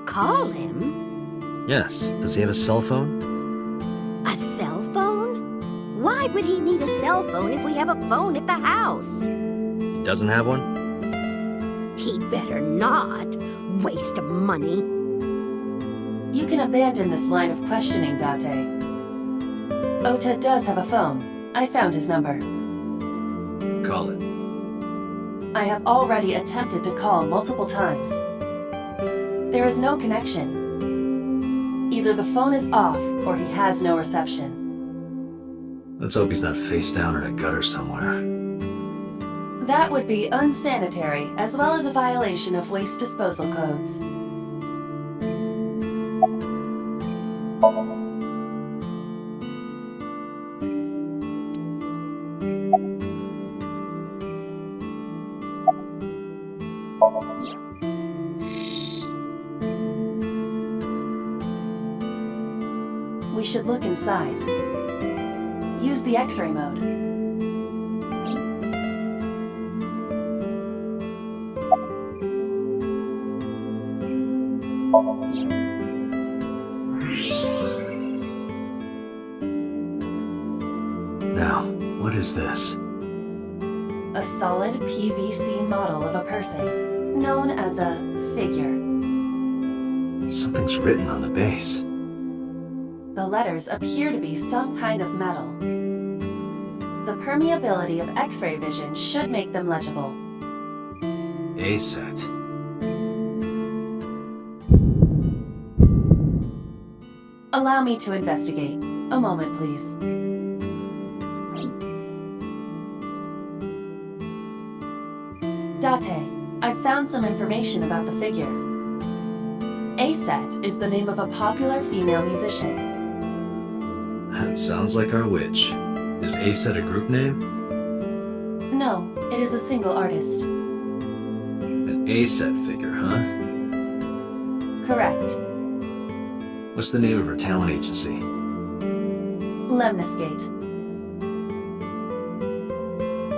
Call him? Yes. Does he have a cell phone? A cell phone? Why would he need a cell phone if we have a phone at the house? He doesn't have one? He better not. Waste of money. You can abandon this line of questioning, Date. Ota does have a phone. I found his number. Call it. I have already attempted to call multiple times. There is no connection. Either the phone is off, or he has no reception. Let's hope he's not face down in a gutter somewhere. That would be unsanitary, as well as a violation of waste disposal codes. We should look inside. Use the X-ray mode. Now, what is this? A solid PVC model of a person, known as a figure. Something's written on the base. The letters appear to be some kind of metal. The permeability of X-ray vision should make them legible. A set. Allow me to investigate. A moment, please. Date, I've found some information about the figure. A-Set is the name of a popular female musician. That sounds like our witch. Is A set a group name? No, it is a single artist. An A set figure, huh? Correct. What's the name of her talent agency? Lemniscate.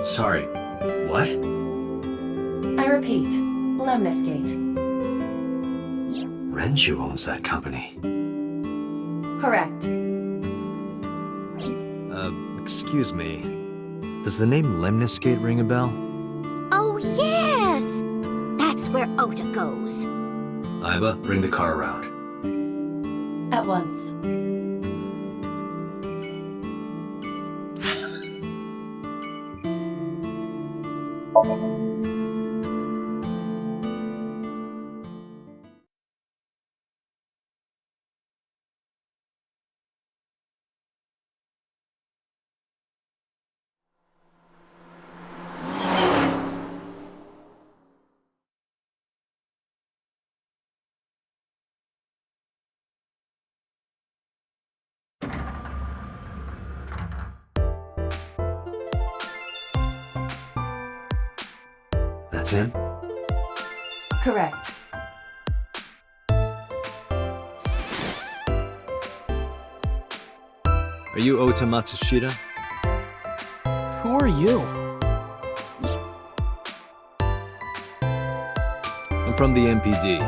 Sorry, what? I repeat, Lemniscate. Renju owns that company. Correct. Excuse me. Does the name Lemniscate ring a bell? Oh, yes! That's where Ota goes. Iba, bring the car around. At once. That's him? Correct. Are you Ota Matsushita? Who are you? I'm from the MPD.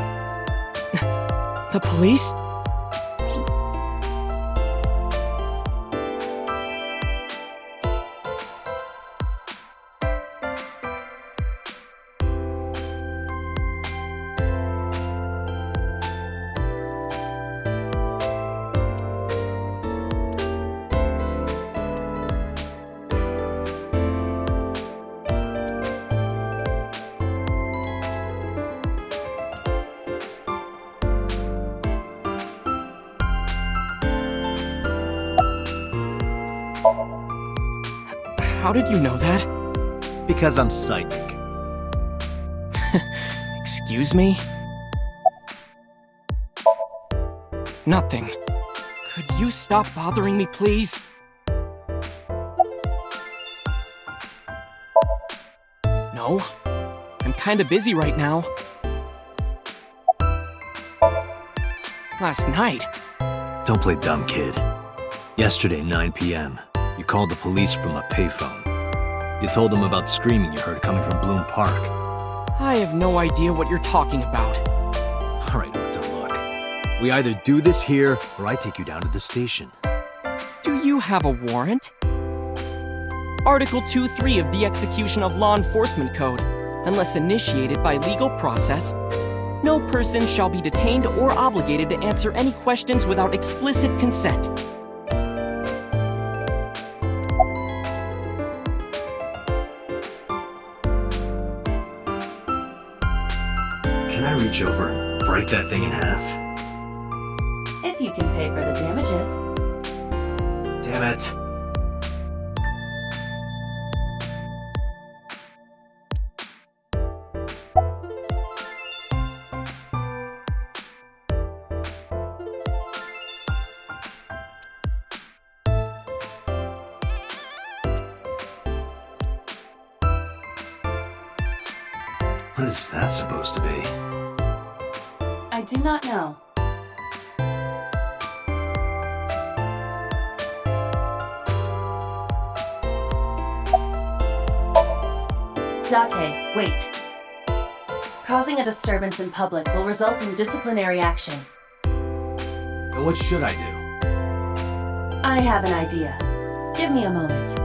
The police? How did you know that? Because I'm psychic. Excuse me? Nothing. Could you stop bothering me, please? No. I'm kinda busy right now. Last night? Don't play dumb, kid. Yesterday, 9 p.m., you called the police from a payphone. You told them about screaming you heard coming from Bloom Park. I have no idea what you're talking about. All right, Ota, look. We either do this here, or I take you down to the station. Do you have a warrant? Article 2.3 of the Execution of Law Enforcement Code. Unless initiated by legal process, no person shall be detained or obligated to answer any questions without explicit consent. Can I reach over and break that thing in half? If you can pay for the damages. Damn it. What is that supposed to be? I do not know. Date, wait. Causing a disturbance in public will result in disciplinary action. And what should I do? I have an idea. Give me a moment.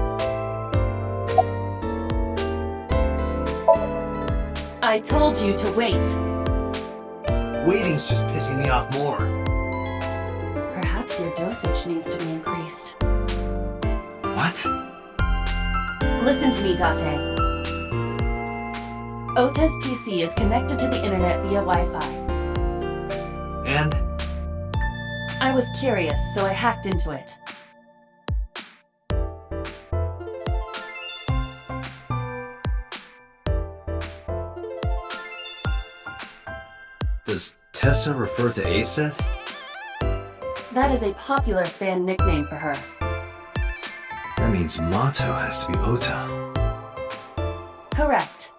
I told you to wait. Waiting's just pissing me off more. Perhaps your dosage needs to be increased. What? Listen to me, Date. Ota's PC is connected to the internet via Wi-Fi. And? I was curious, so I hacked into it. Does Tessa refer to Aset? That is a popular fan nickname for her. That means Mato has to be Ota. Correct.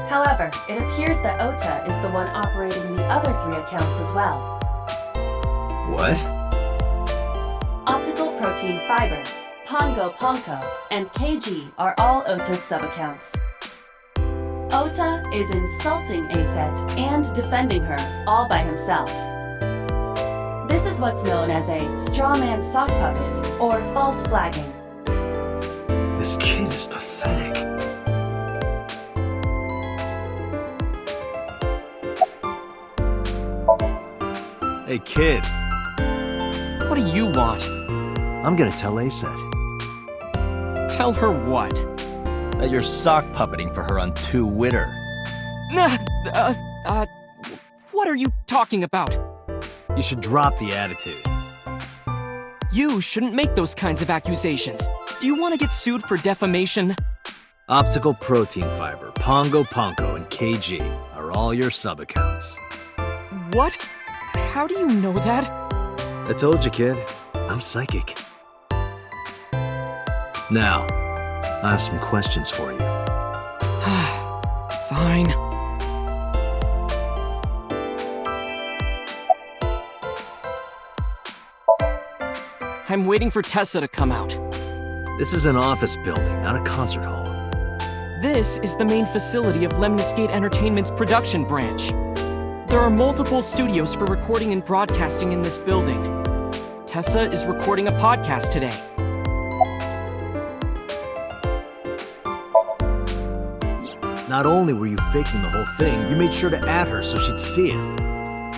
However, it appears that Ota is the one operating the other 3 accounts as well. What? Optical Protein Fiber, Pongo Ponko, and KG are all Ota's sub-accounts. Ota is insulting Aset and defending her all by himself. This is what's known as a strawman sock puppet or false flagging. This kid is pathetic. Hey, kid. What do you want? I'm gonna tell Aset Tell her what? that you're sock puppeting for her on 2 Witter. What are you talking about? You should drop the attitude. You shouldn't make those kinds of accusations. Do you want to get sued for defamation? Optical Protein Fiber, Pongo Ponko, and KG are all your sub-accounts. What? How do you know that? I told you, kid. I'm psychic. Now, I have some questions for you. Fine. I'm waiting for Tessa to come out. This is an office building, not a concert hall. This is the main facility of Lemniscate Entertainment's production branch. There are multiple studios for recording and broadcasting in this building. Tessa is recording a podcast today. Not only were you faking the whole thing, you made sure to add her so she'd see it.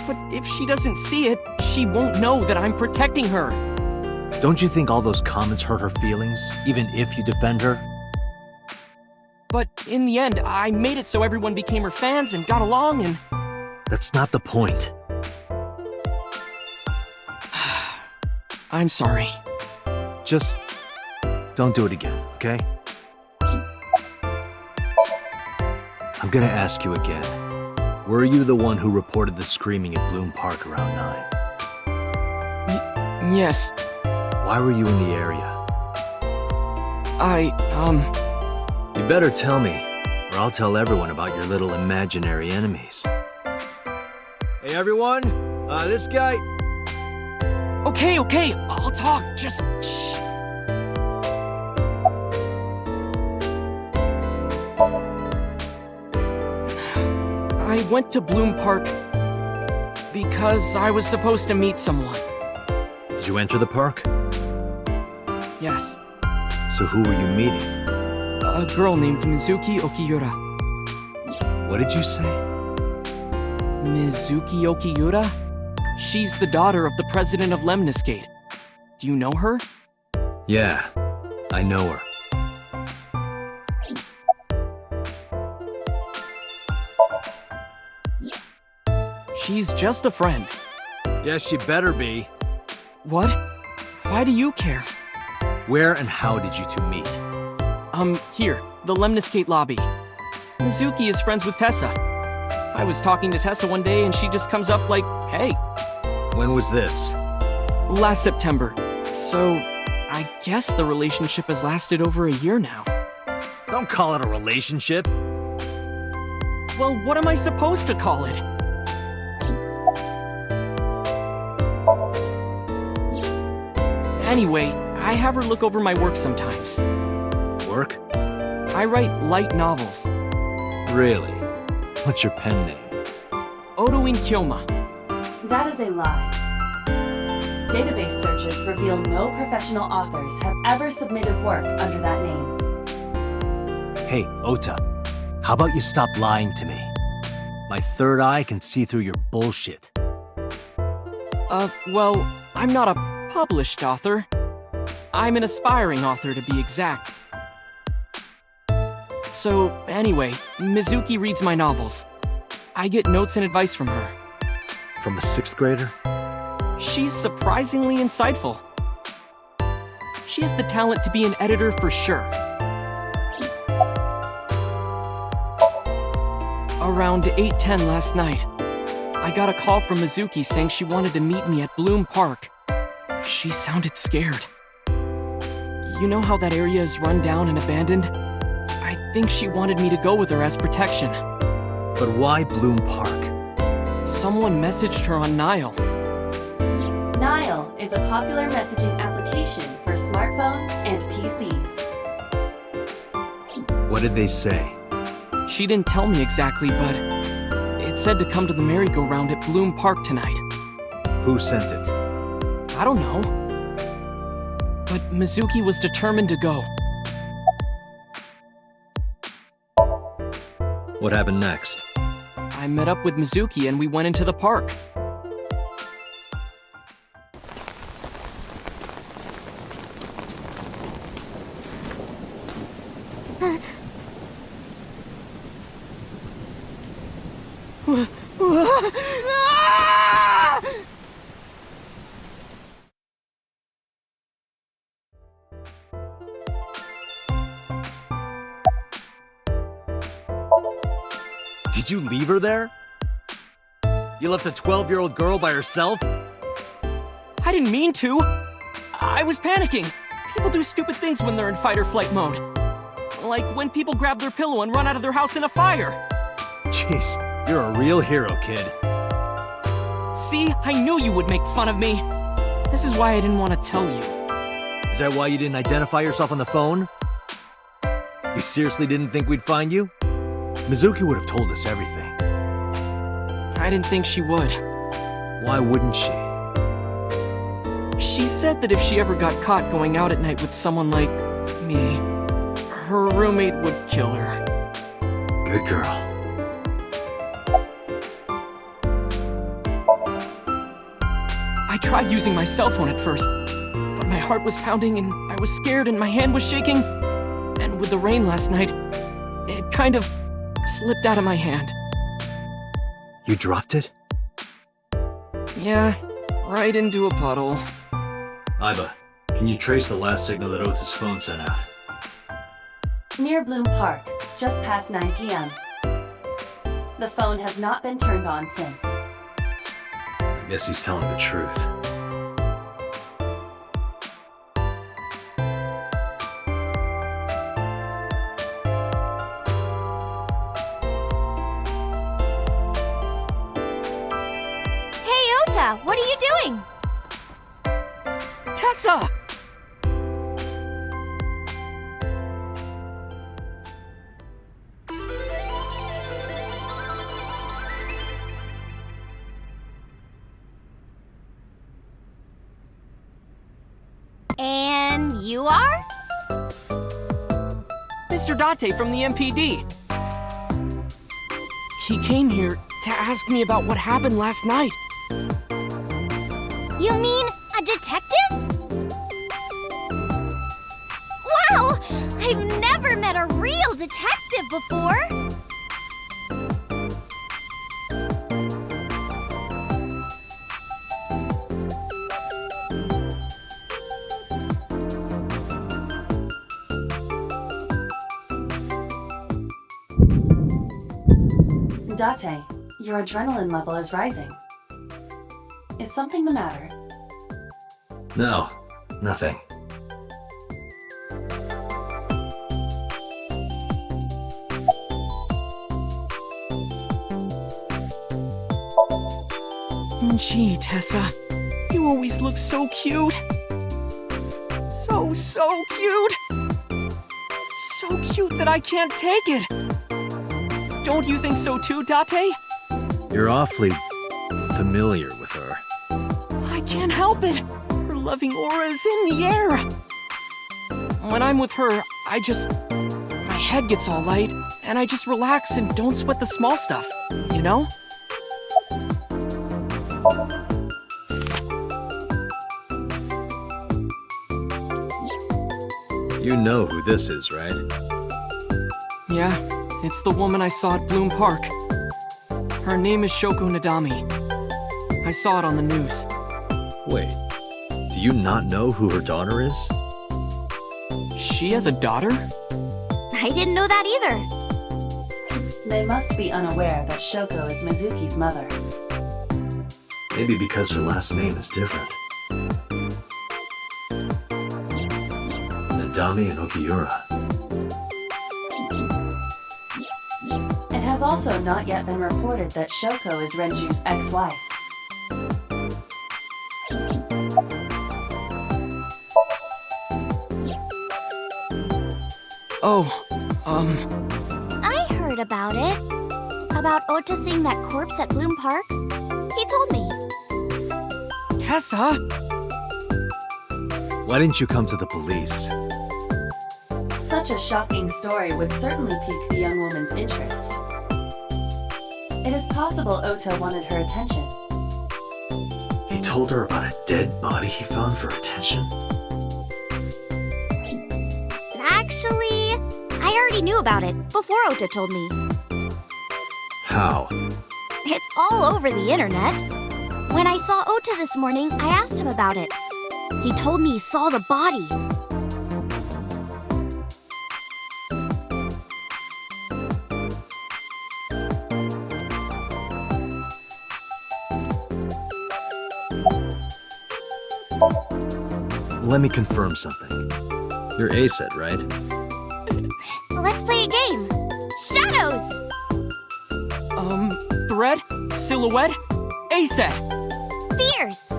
But if she doesn't see it, she won't know that I'm protecting her. Don't you think all those comments hurt her feelings, even if you defend her? But in the end, I made it so everyone became her fans and got along and... That's not the point. I'm sorry. Just don't do it again, okay? I'm gonna ask you again. Were you the one who reported the screaming at Bloom Park around 9? Yes. Why were you in the area? You better tell me, or I'll tell everyone about your little imaginary enemies. Hey everyone, this guy... Okay, I'll talk, just shh. I went to Bloom Park because I was supposed to meet someone. Did you enter the park? Yes. So who were you meeting? A girl named Mizuki Okiura. What did you say? Mizuki Okiura? She's the daughter of the president of Lemniscate. Do you know her? Yeah, I know her. She's just a friend. Yes, she better be. What? Why do you care? Where and how did you two meet? Here, the Lemniscate lobby. Mizuki is friends with Tessa. I was talking to Tessa one day and she just comes up like, hey. When was this? Last September. So, I guess the relationship has lasted over a year now. Don't call it a relationship. Well, what am I supposed to call it? Anyway, I have her look over my work sometimes. Work? I write light novels. Really? What's your pen name? Odoin Kyoma. That is a lie. Database searches reveal no professional authors have ever submitted work under that name. Hey, Ota, how about you stop lying to me? My third eye can see through your bullshit. Well, I'm not a published author. I'm an aspiring author, to be exact. So, anyway, Mizuki reads my novels. I get notes and advice from her. From a 6th grader? She's surprisingly insightful. She has the talent to be an editor for sure. Around 8:10 last night, I got a call from Mizuki saying she wanted to meet me at Bloom Park. She sounded scared. You know how that area is run down and abandoned? I think she wanted me to go with her as protection. But why Bloom Park? Someone messaged her on Nile. Nile is a popular messaging application for smartphones and PCs. What did they say? She didn't tell me exactly, but it said to come to the merry-go-round at Bloom Park tonight. Who sent it? I don't know. But Mizuki was determined to go. What happened next? I met up with Mizuki and we went into the park. Did you leave her there? You left a 12-year-old girl by herself? I didn't mean to. I was panicking. People do stupid things when they're in fight or flight mode. Like when people grab their pillow and run out of their house in a fire. Jeez, you're a real hero, kid. See, I knew you would make fun of me. This is why I didn't want to tell you. Is that why you didn't identify yourself on the phone? You seriously didn't think we'd find you? Mizuki would have told us everything. I didn't think she would. Why wouldn't she? She said that if she ever got caught going out at night with someone like me, her roommate would kill her. Good girl. I tried using my cell phone at first, but my heart was pounding and I was scared and my hand was shaking. And with the rain last night, it kind of slipped out of my hand. You dropped it? Yeah, right into a puddle. Aiba, can you trace the last signal that Ota's phone sent out? Near Bloom Park, just past 9 p.m. The phone has not been turned on since. I guess he's telling the truth. What are you doing? Tessa! And you are? Mr. Date from the MPD. He came here to ask me about what happened last night. You mean a detective? Wow! I've never met a real detective before! Date, your adrenaline level is rising. Is something the matter? No, nothing. Gee, Tessa, you always look so cute. So cute. So cute that I can't take it. Don't you think so too, Date? You're awfully familiar with her. I can't help it. Her loving aura is in the air. When I'm with her, my head gets all light, and I just relax and don't sweat the small stuff, you know? You know who this is, right? Yeah, it's the woman I saw at Bloom Park. Her name is Shoko Nadami. I saw it on the news. Wait, do you not know who her daughter is? She has a daughter? I didn't know that either. They must be unaware that Shoko is Mizuki's mother. Maybe because her last name is different. Nadami and Okiura. It has also not yet been reported that Shoko is Renju's ex-wife. I heard about it. About Ota seeing that corpse at Bloom Park. He told me. Tessa! Why didn't you come to the police? Such a shocking story would certainly pique the young woman's interest. It is possible Ota wanted her attention. He told her about a dead body he found for attention? Actually, I already knew about it before Ota told me. How? It's all over the internet. When I saw Ota this morning, I asked him about it. He told me he saw the body. Let me confirm something. You're ACED, right? Let's play a game. Shadows! Thread? Silhouette? Aset. Fierce.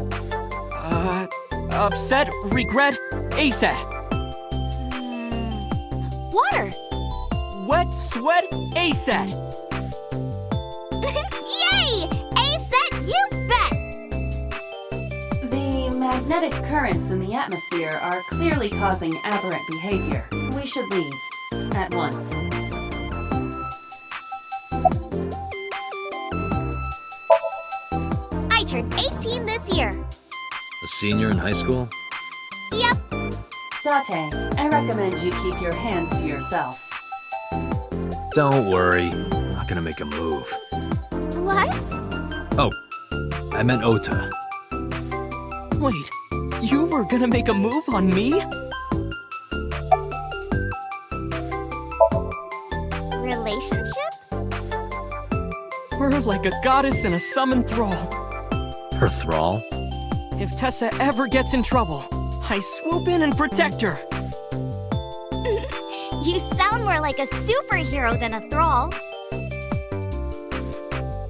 Upset? Regret? Aset. Water. Wet? Sweat? Aset. Yay! A-set, you bet! The magnetic currents in the atmosphere are clearly causing aberrant behavior. We should leave. At once. I turned 18 this year. A senior in high school? Yep. Date, I recommend you keep your hands to yourself. Don't worry. I'm not gonna make a move. What? Oh, I meant Ota. Wait, you were gonna make a move on me? Relationship? We're like a goddess and a summoned thrall. Her thrall? If Tessa ever gets in trouble, I swoop in and protect her. You sound more like a superhero than a thrall.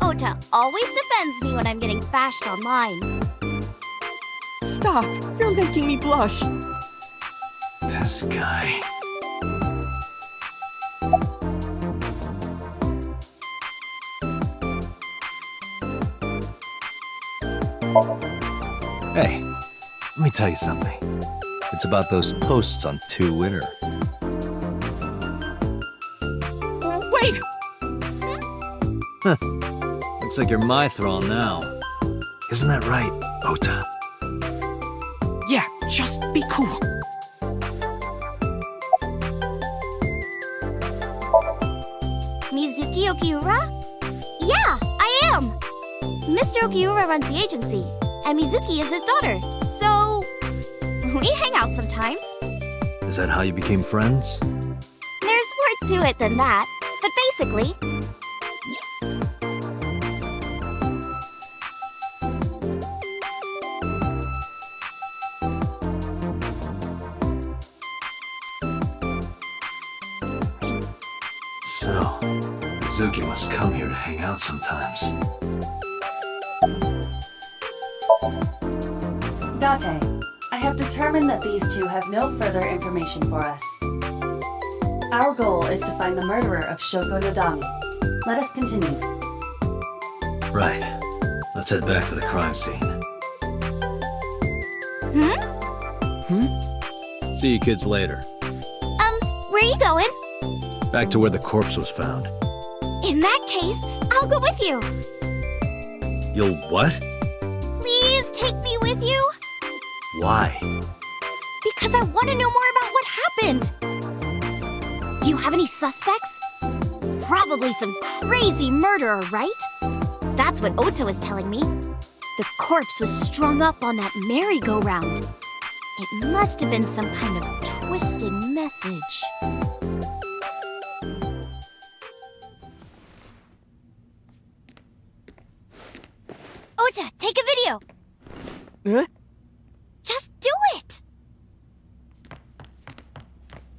Ota always defends me when I'm getting bashed online. Stop, you're making me blush. This guy. Hey, let me tell you something. It's about those posts on Twitter. Wait! Huh. Looks like you're my thrall now. Isn't that right, Ota? Yeah, just be cool. Mizuki Okiura? Yeah, I am! Mr. Okiura runs the agency, and Mizuki is his daughter, so we hang out sometimes. Is that how you became friends? There's more to it than that, but basically... So, Mizuki must come here to hang out sometimes. Date, I have determined that these two have no further information for us. Our goal is to find the murderer of Shoko Nodami. Let us continue. Right. Let's head back to the crime scene. See you kids later. Where are you going? Back to where the corpse was found. In that case, I'll go with you. You'll what? Please take me with you. Why? Because I want to know more about what happened. Do you have any suspects? Probably some crazy murderer, right? That's what Ota was telling me. The corpse was strung up on that merry-go-round. It must have been some kind of twisted message. Ota, take a video. Huh? Just do it!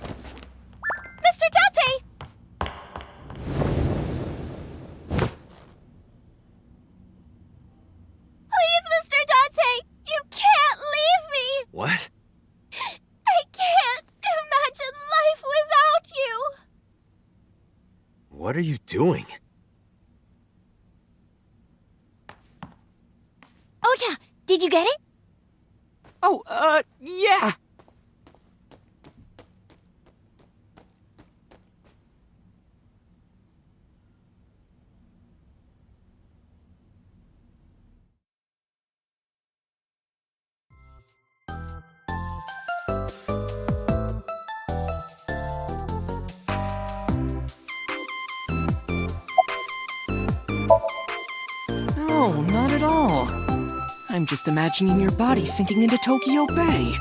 Mr. Date! Please, Mr. Date! You can't leave me! What? I can't imagine life without you! What are you doing? Ota, did you get it? Oh, yeah! No, not at all. I'm just imagining your body sinking into Tokyo Bay.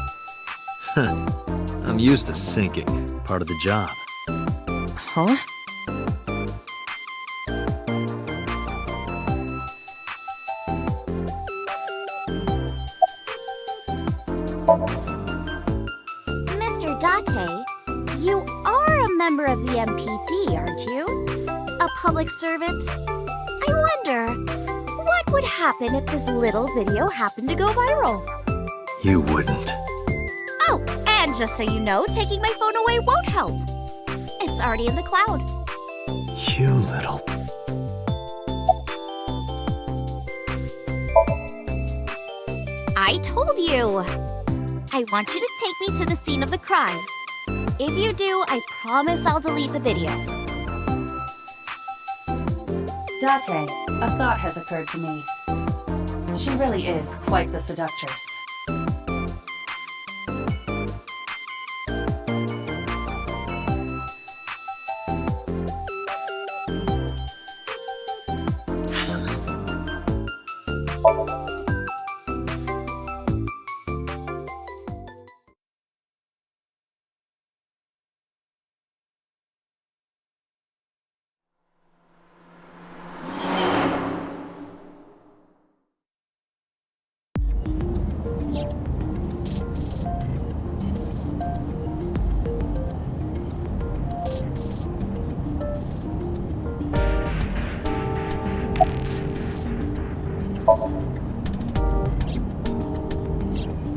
I'm used to sinking. Part of the job. Huh? Mr. Date, you are a member of the MPD, aren't you? A public servant? I wonder, what would happen if this little video happened to go viral? You wouldn't. Oh, and just so you know, taking my phone away won't help. It's already in the cloud. You little... I told you! I want you to take me to the scene of the crime. If you do, I promise I'll delete the video. Date, a thought has occurred to me. She really is quite the seductress.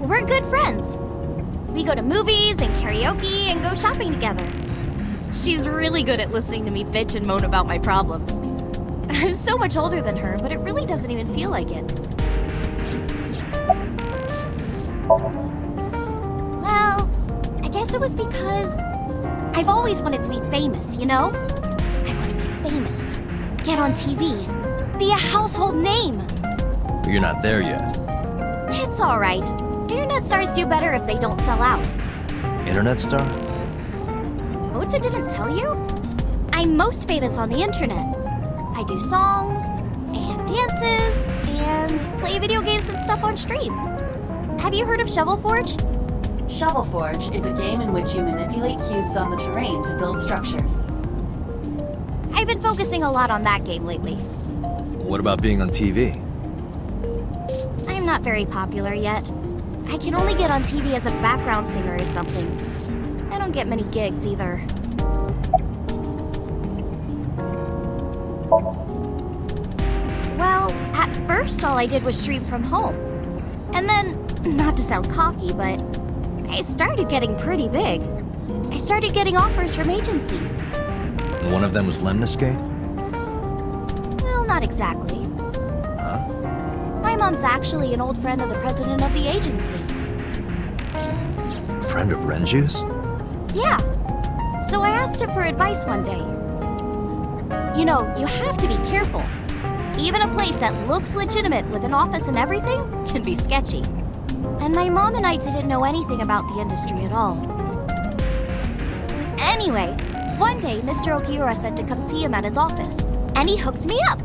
We're good friends. We go to movies and karaoke and go shopping together. She's really good at listening to me bitch and moan about my problems. I'm so much older than her, but it really doesn't even feel like it. Well, I guess it was because I've always wanted to be famous, you know? I want to be famous, get on TV, be a household name. But you're not there yet. It's all right. Internet stars do better if they don't sell out. Internet star? Ota didn't tell you? I'm most famous on the internet. I do songs, and dances, and play video games and stuff on stream. Have you heard of Shovel Forge? Shovel Forge is a game in which you manipulate cubes on the terrain to build structures. I've been focusing a lot on that game lately. What about being on TV? I'm not very popular yet. I can only get on TV as a background singer or something. I don't get many gigs either. Well, at first all I did was stream from home. And then, not to sound cocky, but I started getting pretty big. I started getting offers from agencies. And one of them was Lemniscate? Well, not exactly. Huh? My mom's actually an old friend of the president of the agency. A friend of Renju's? Yeah. So I asked him for advice one day. You know, you have to be careful. Even a place that looks legitimate with an office and everything can be sketchy. And my mom and I didn't know anything about the industry at all. Anyway, one day Mr. Okiura said to come see him at his office, and he hooked me up.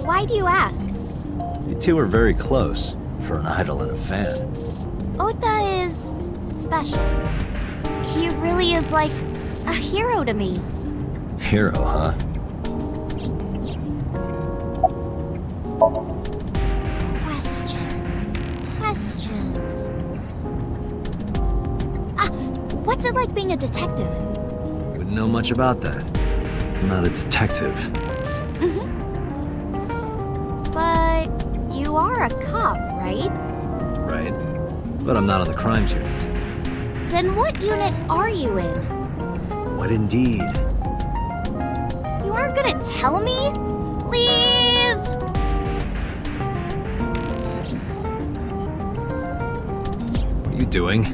Why do you ask? You two are very close, for an idol and a fan. Ota is special. He really is like a hero to me. Hero, huh? Questions. What's it like being a detective? Wouldn't know much about that. I'm not a detective. But you are a cop, right? Right. But I'm not on the crimes unit. Then what unit are you in? What indeed? You aren't gonna tell me? Please? What are you doing?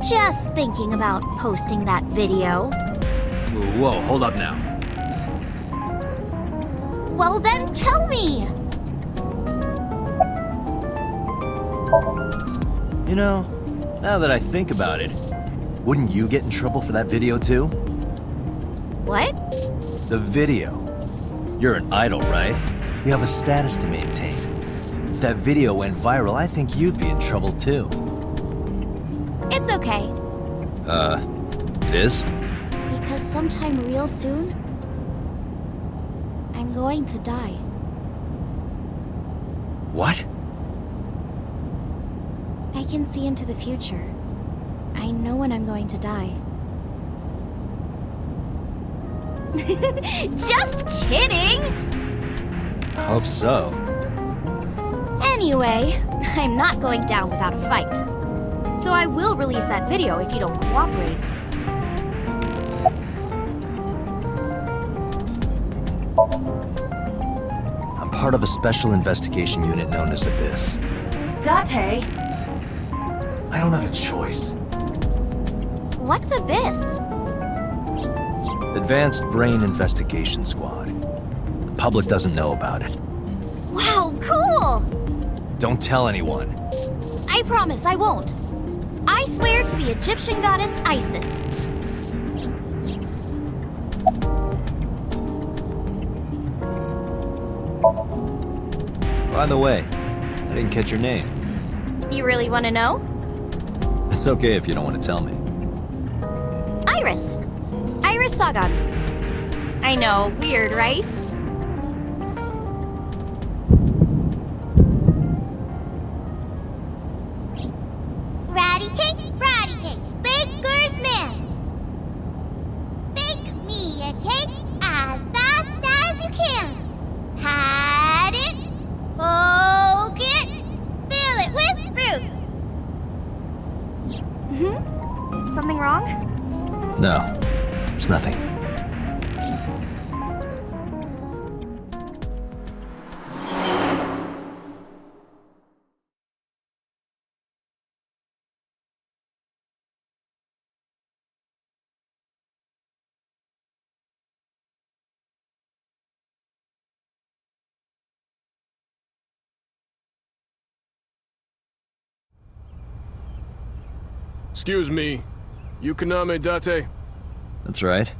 Just thinking about posting that video. Whoa, hold up now. Well then tell me! You know, now that I think about it, wouldn't you get in trouble for that video too? What? The video. You're an idol, right? You have a status to maintain. If that video went viral, I think you'd be in trouble too. It's okay. It is? Because sometime real soon, I'm going to die. What? I can see into the future. I know when I'm going to die. Just kidding! Hope so. Anyway, I'm not going down without a fight. So I will release that video if you don't cooperate. I'm part of a special investigation unit known as Abyss. Date! I don't have a choice. What's Abyss? Advanced Brain Investigation Squad. The public doesn't know about it. Wow, cool! Don't tell anyone. I promise I won't. I swear to the Egyptian goddess Isis. By the way, I didn't catch your name. You really want to know? It's okay if you don't want to tell me. Iris. Iris Sagan. I know, weird, right? Ratty cake, baker's man. Bake me a cake as fast as you can. Pat it, poke it, fill it with fruit. Something wrong? No, it's nothing. Excuse me. Yukaname Date? That's right.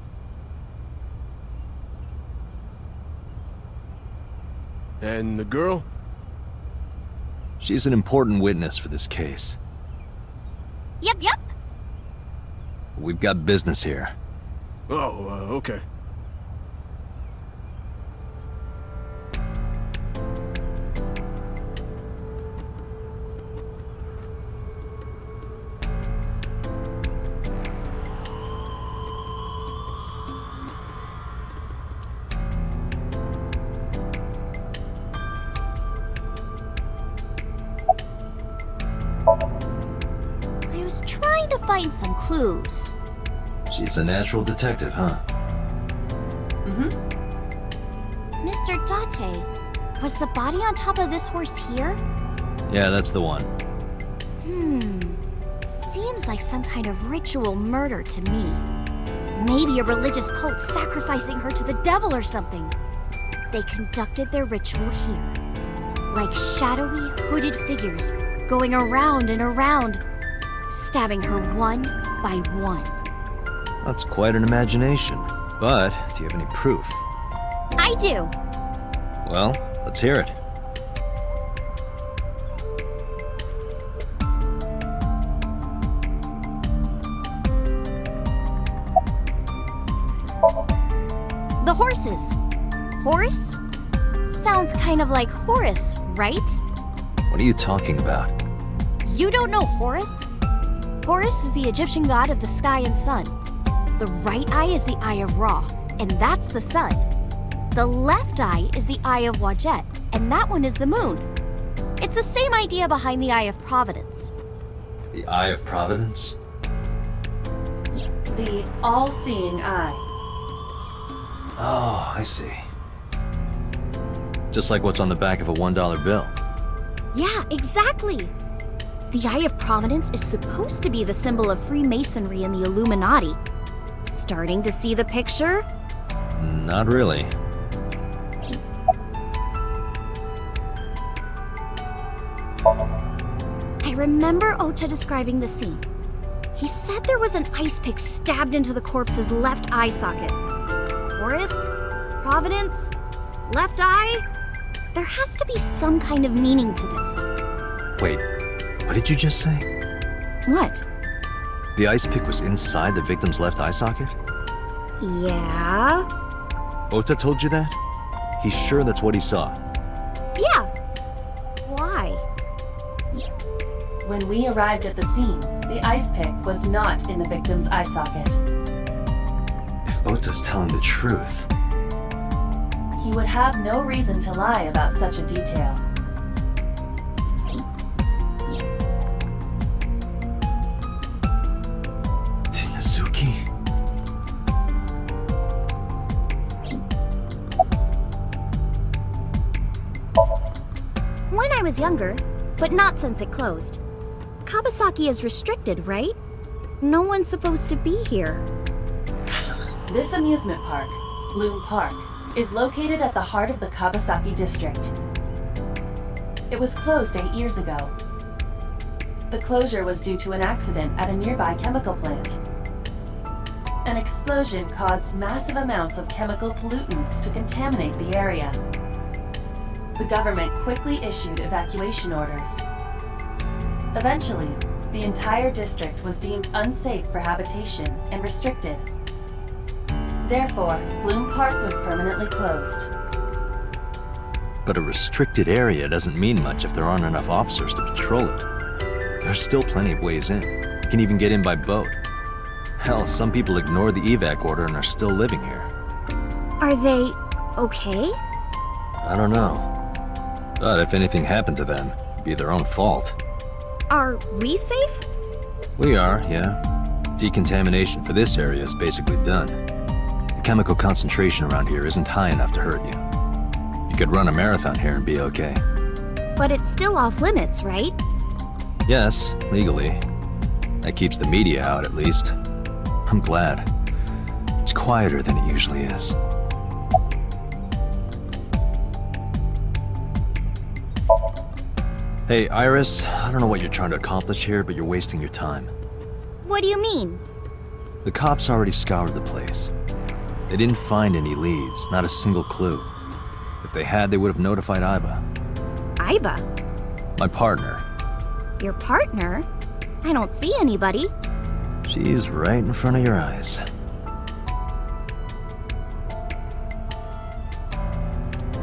And the girl? She's an important witness for this case. Yep. We've got business here. Oh, okay. I was trying to find some clues. She's a natural detective, huh? Mr. Date, was the body on top of this horse here? Yeah, that's the one. Seems like some kind of ritual murder to me. Maybe a religious cult sacrificing her to the devil or something. They conducted their ritual here. Like shadowy, hooded figures going around and around, stabbing her one by one. That's quite an imagination. But, do you have any proof? I do. Well, let's hear it. The horses. Horse? Sounds kind of like Horus, right? What are you talking about? You don't know Horus? Horus is the Egyptian god of the sky and sun. The right eye is the eye of Ra, and that's the sun. The left eye is the eye of Wadjet, and that one is the moon. It's the same idea behind the eye of Providence. The Eye of Providence? The all-seeing eye. Oh, I see. Just like what's on the back of a $1 bill. Yeah, exactly. The Eye of Providence is supposed to be the symbol of Freemasonry and the Illuminati. Starting to see the picture? Not really. I remember Ota describing the scene. He said there was an ice pick stabbed into the corpse's left eye socket. Horus? Providence? Left eye? There has to be some kind of meaning to this. Wait, what did you just say? What? The ice pick was inside the victim's left eye socket? Yeah? Ota told you that? He's sure that's what he saw. Yeah. Why? When we arrived at the scene, the ice pick was not in the victim's eye socket. If Oto's telling the truth. He would have no reason to lie about such a detail. Tinazuki? When I was younger, but not since it closed. Kawasaki is restricted, right? No one's supposed to be here. This amusement park, Bloom Park, is located at the heart of the Kawasaki district. It was closed 8 years ago. The closure was due to an accident at a nearby chemical plant. An explosion caused massive amounts of chemical pollutants to contaminate the area. The government quickly issued evacuation orders. Eventually, the entire district was deemed unsafe for habitation and restricted. Therefore, Bloom Park was permanently closed. But a restricted area doesn't mean much if there aren't enough officers to patrol it. There's still plenty of ways in. You can even get in by boat. Hell, some people ignore the evac order and are still living here. Are they okay? I don't know. But if anything happened to them, it'd be their own fault. Are we safe? We are, yeah. Decontamination for this area is basically done. The chemical concentration around here isn't high enough to hurt you. You could run a marathon here and be okay. But it's still off limits, right? Yes, legally. That keeps the media out, at least. I'm glad. It's quieter than it usually is. Hey, Iris, I don't know what you're trying to accomplish here, but you're wasting your time. What do you mean? The cops already scoured the place. They didn't find any leads, not a single clue. If they had, they would have notified Iba. Iba? My partner. Your partner? I don't see anybody. She's right in front of your eyes.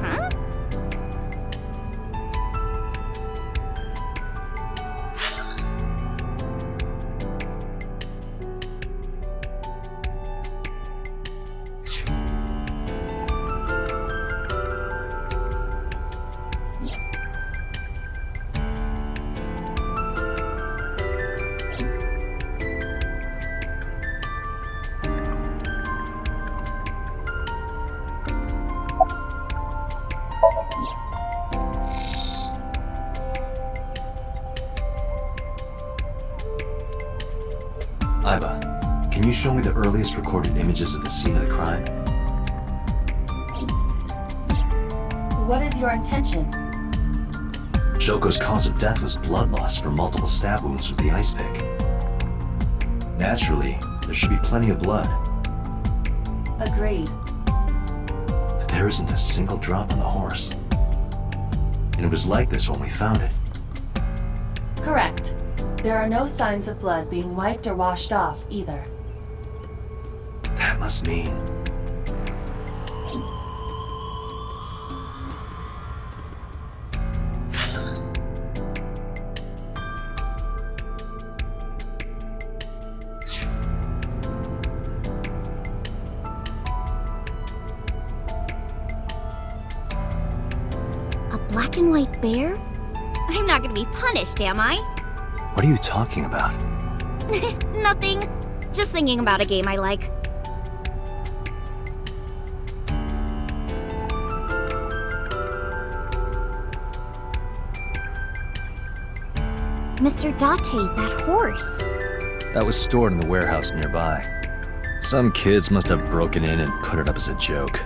Huh? Iba, can you show me the earliest recorded images of the scene of the crime? What is your intention? Shoko's cause of death was blood loss from multiple stab wounds with the ice pick. Naturally, there should be plenty of blood. Agreed. But there isn't a single drop on the horse. And it was like this when we found it. Correct. There are no signs of blood being wiped or washed off, either. That must mean... A black and white bear? I'm not gonna be punished, am I? What are you talking about? Nothing. Just thinking about a game I like. Mr. Date, that horse. That was stored in the warehouse nearby. Some kids must have broken in and put it up as a joke.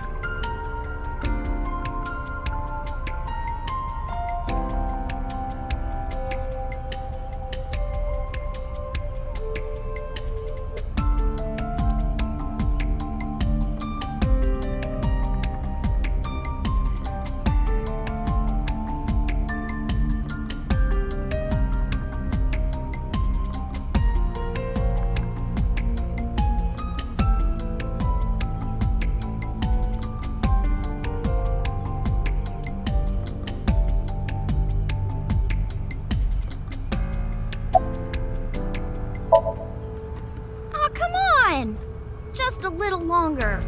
just a little longer.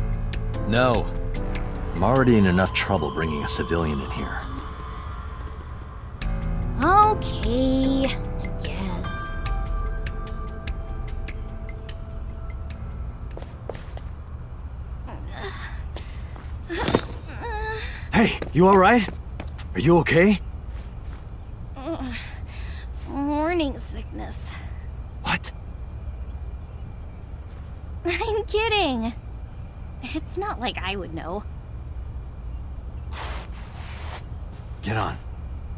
No. I'm already in enough trouble bringing a civilian in here. Okay, I guess. Hey, you alright? Are you okay? Morning sickness. What? I'm kidding. It's not like I would know. Get on.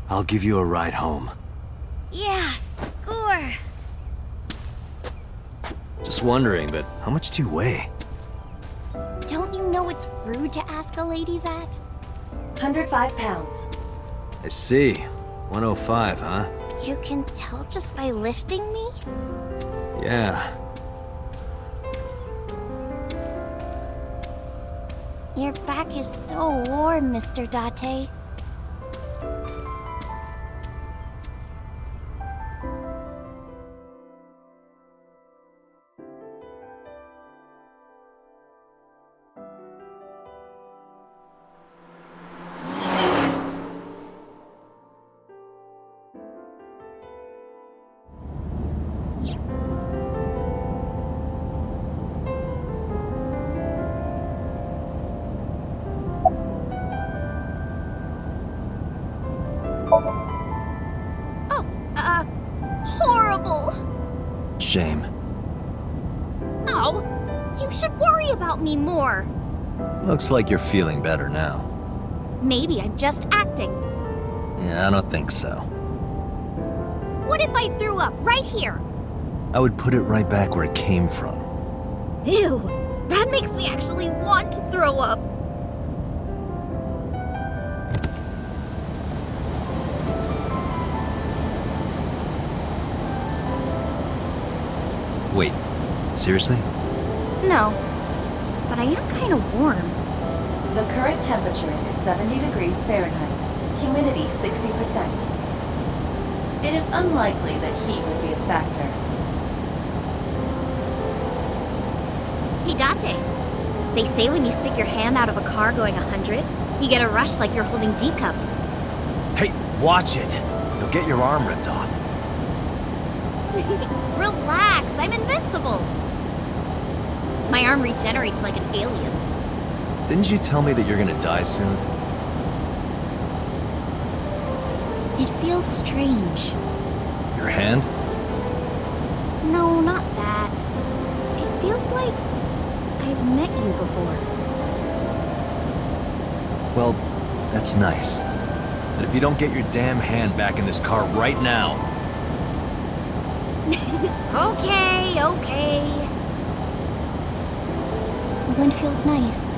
I'll give you a ride home. Yeah, score. Just wondering, but how much do you weigh? Don't you know it's rude to ask a lady that? 105 pounds. I see. 105, huh? You can tell just by lifting me? Yeah. Your back is so warm, Mr. Date. Horrible! Shame. Oh, you should worry about me more. Looks like you're feeling better now. Maybe I'm just acting. Yeah, I don't think so. What if I threw up right here? I would put it right back where it came from. Ew, that makes me actually want to throw up. Wait, seriously? No, but I am kind of warm. The current temperature is 70 degrees Fahrenheit. Humidity 60%. It is unlikely that heat would be a factor. Hey, Date. They say when you stick your hand out of a car going 100, you get a rush like you're holding D cups. Hey, watch it! You'll get your arm ripped off. Relax, I'm invincible. My arm regenerates like an alien's. Didn't you tell me that you're gonna die soon? It feels strange. Your hand? No, not that. It feels like I've met you before. Well, that's nice. But if you don't get your damn hand back in this car right now... Okay. The wind feels nice.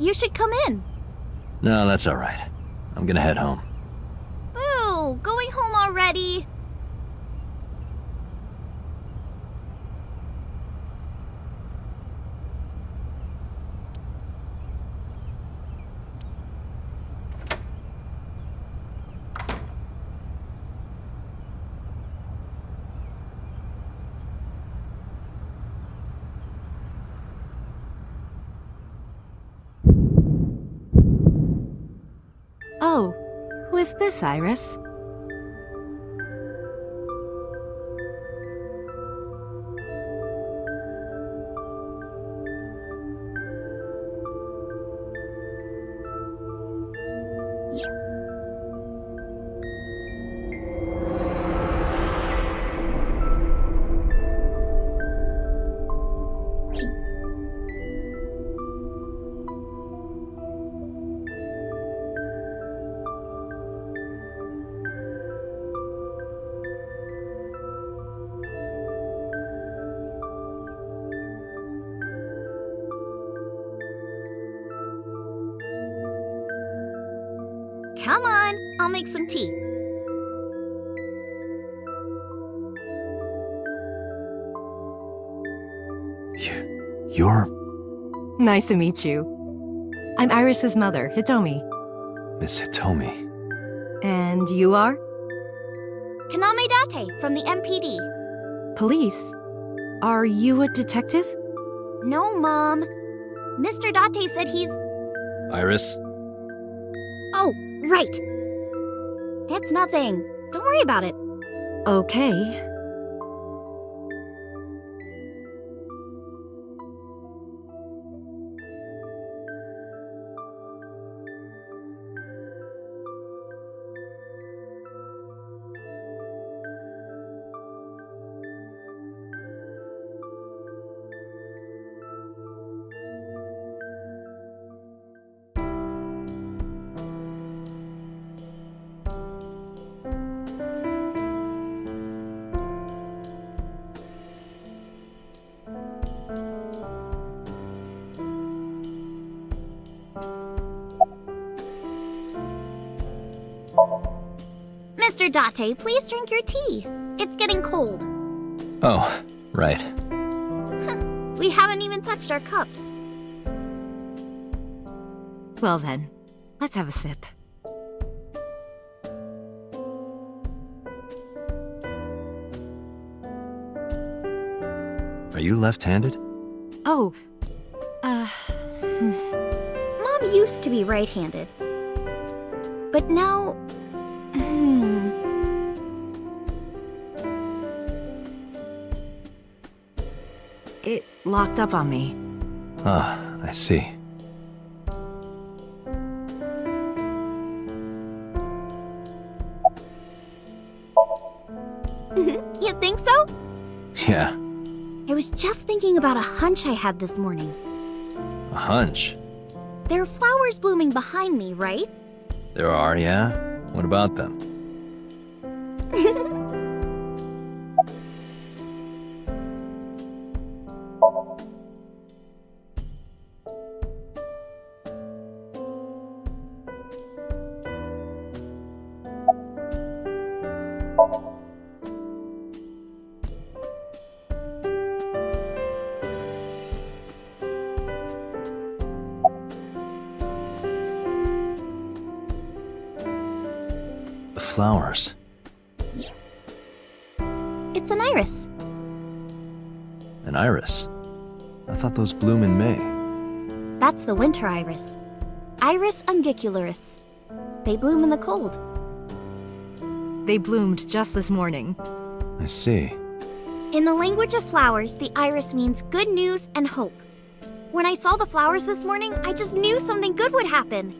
You should come in. No, that's alright. I'm gonna head home. Boo! Going home already? Oh, who is this, Iris? Come on, I'll make some tea. You're Nice to meet you. I'm Iris's mother, Hitomi. Miss Hitomi. And you are? Kaname Date from the MPD. Police? Are you a detective? No, Mom. Mr. Date said he's... Iris? Oh, right. It's nothing. Don't worry about it. Okay. Mr. Date, please drink your tea. It's getting cold. Oh, right. We haven't even touched our cups. Well then, let's have a sip. Are you left-handed? Oh, Mom used to be right-handed. But now... It locked up on me. Ah, I see. You think so? Yeah, I was just thinking about a hunch I had this morning. a hunch. There are flowers blooming behind me, right? There are, yeah? What about them? The flowers. It's an iris. An iris. I thought those bloom in May. That's the winter iris. Iris ungicularis. They bloom in the cold. They bloomed just this morning. I see. In the language of flowers, the iris means good news and hope. When I saw the flowers this morning, I just knew something good would happen.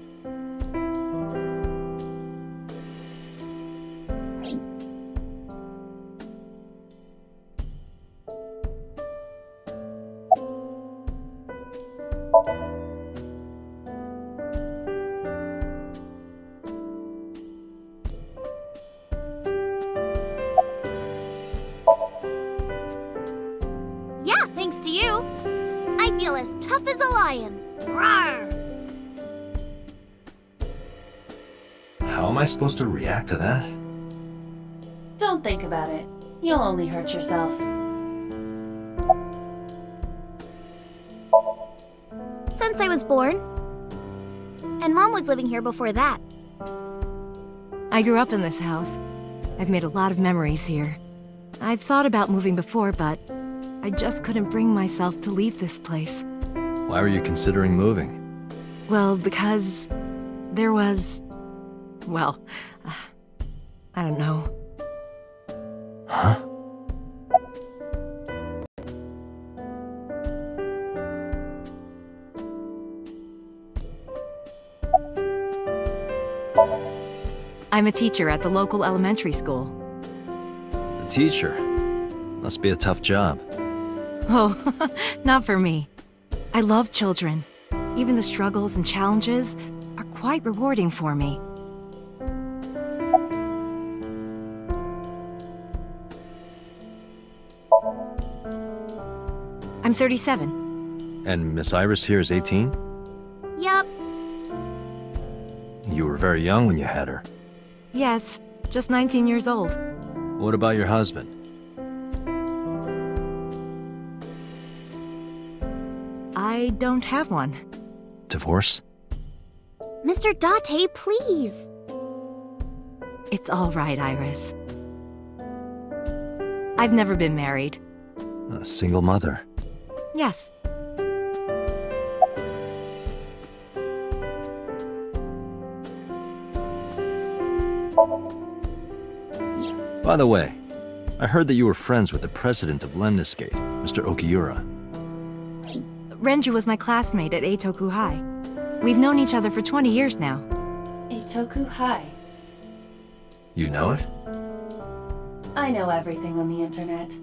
Yeah, thanks to you. I feel as tough as a lion. Rawr! How am I supposed to react to that? Don't think about it. You'll only hurt yourself. Since I was born. And Mom was living here before that. I grew up in this house. I've made a lot of memories here. I've thought about moving before, but I just couldn't bring myself to leave this place. Why were you considering moving? Well, because there was... well, I don't know. Huh? I'm a teacher at the local elementary school. A teacher? Must be a tough job. Oh, not for me. I love children. Even the struggles and challenges are quite rewarding for me. I'm 37. And Miss Iris here is 18? Yup. You were very young when you had her. Yes, just 19 years old. What about your husband? I don't have one. Divorce? Mr. Date, please. It's all right, Iris. I've never been married. A single mother. Yes. By the way, I heard that you were friends with the president of Lemniscate, Mr. Okiura. Renju was my classmate at Eitoku High. We've known each other for 20 years now. Eitoku High. You know it? I know everything on the internet.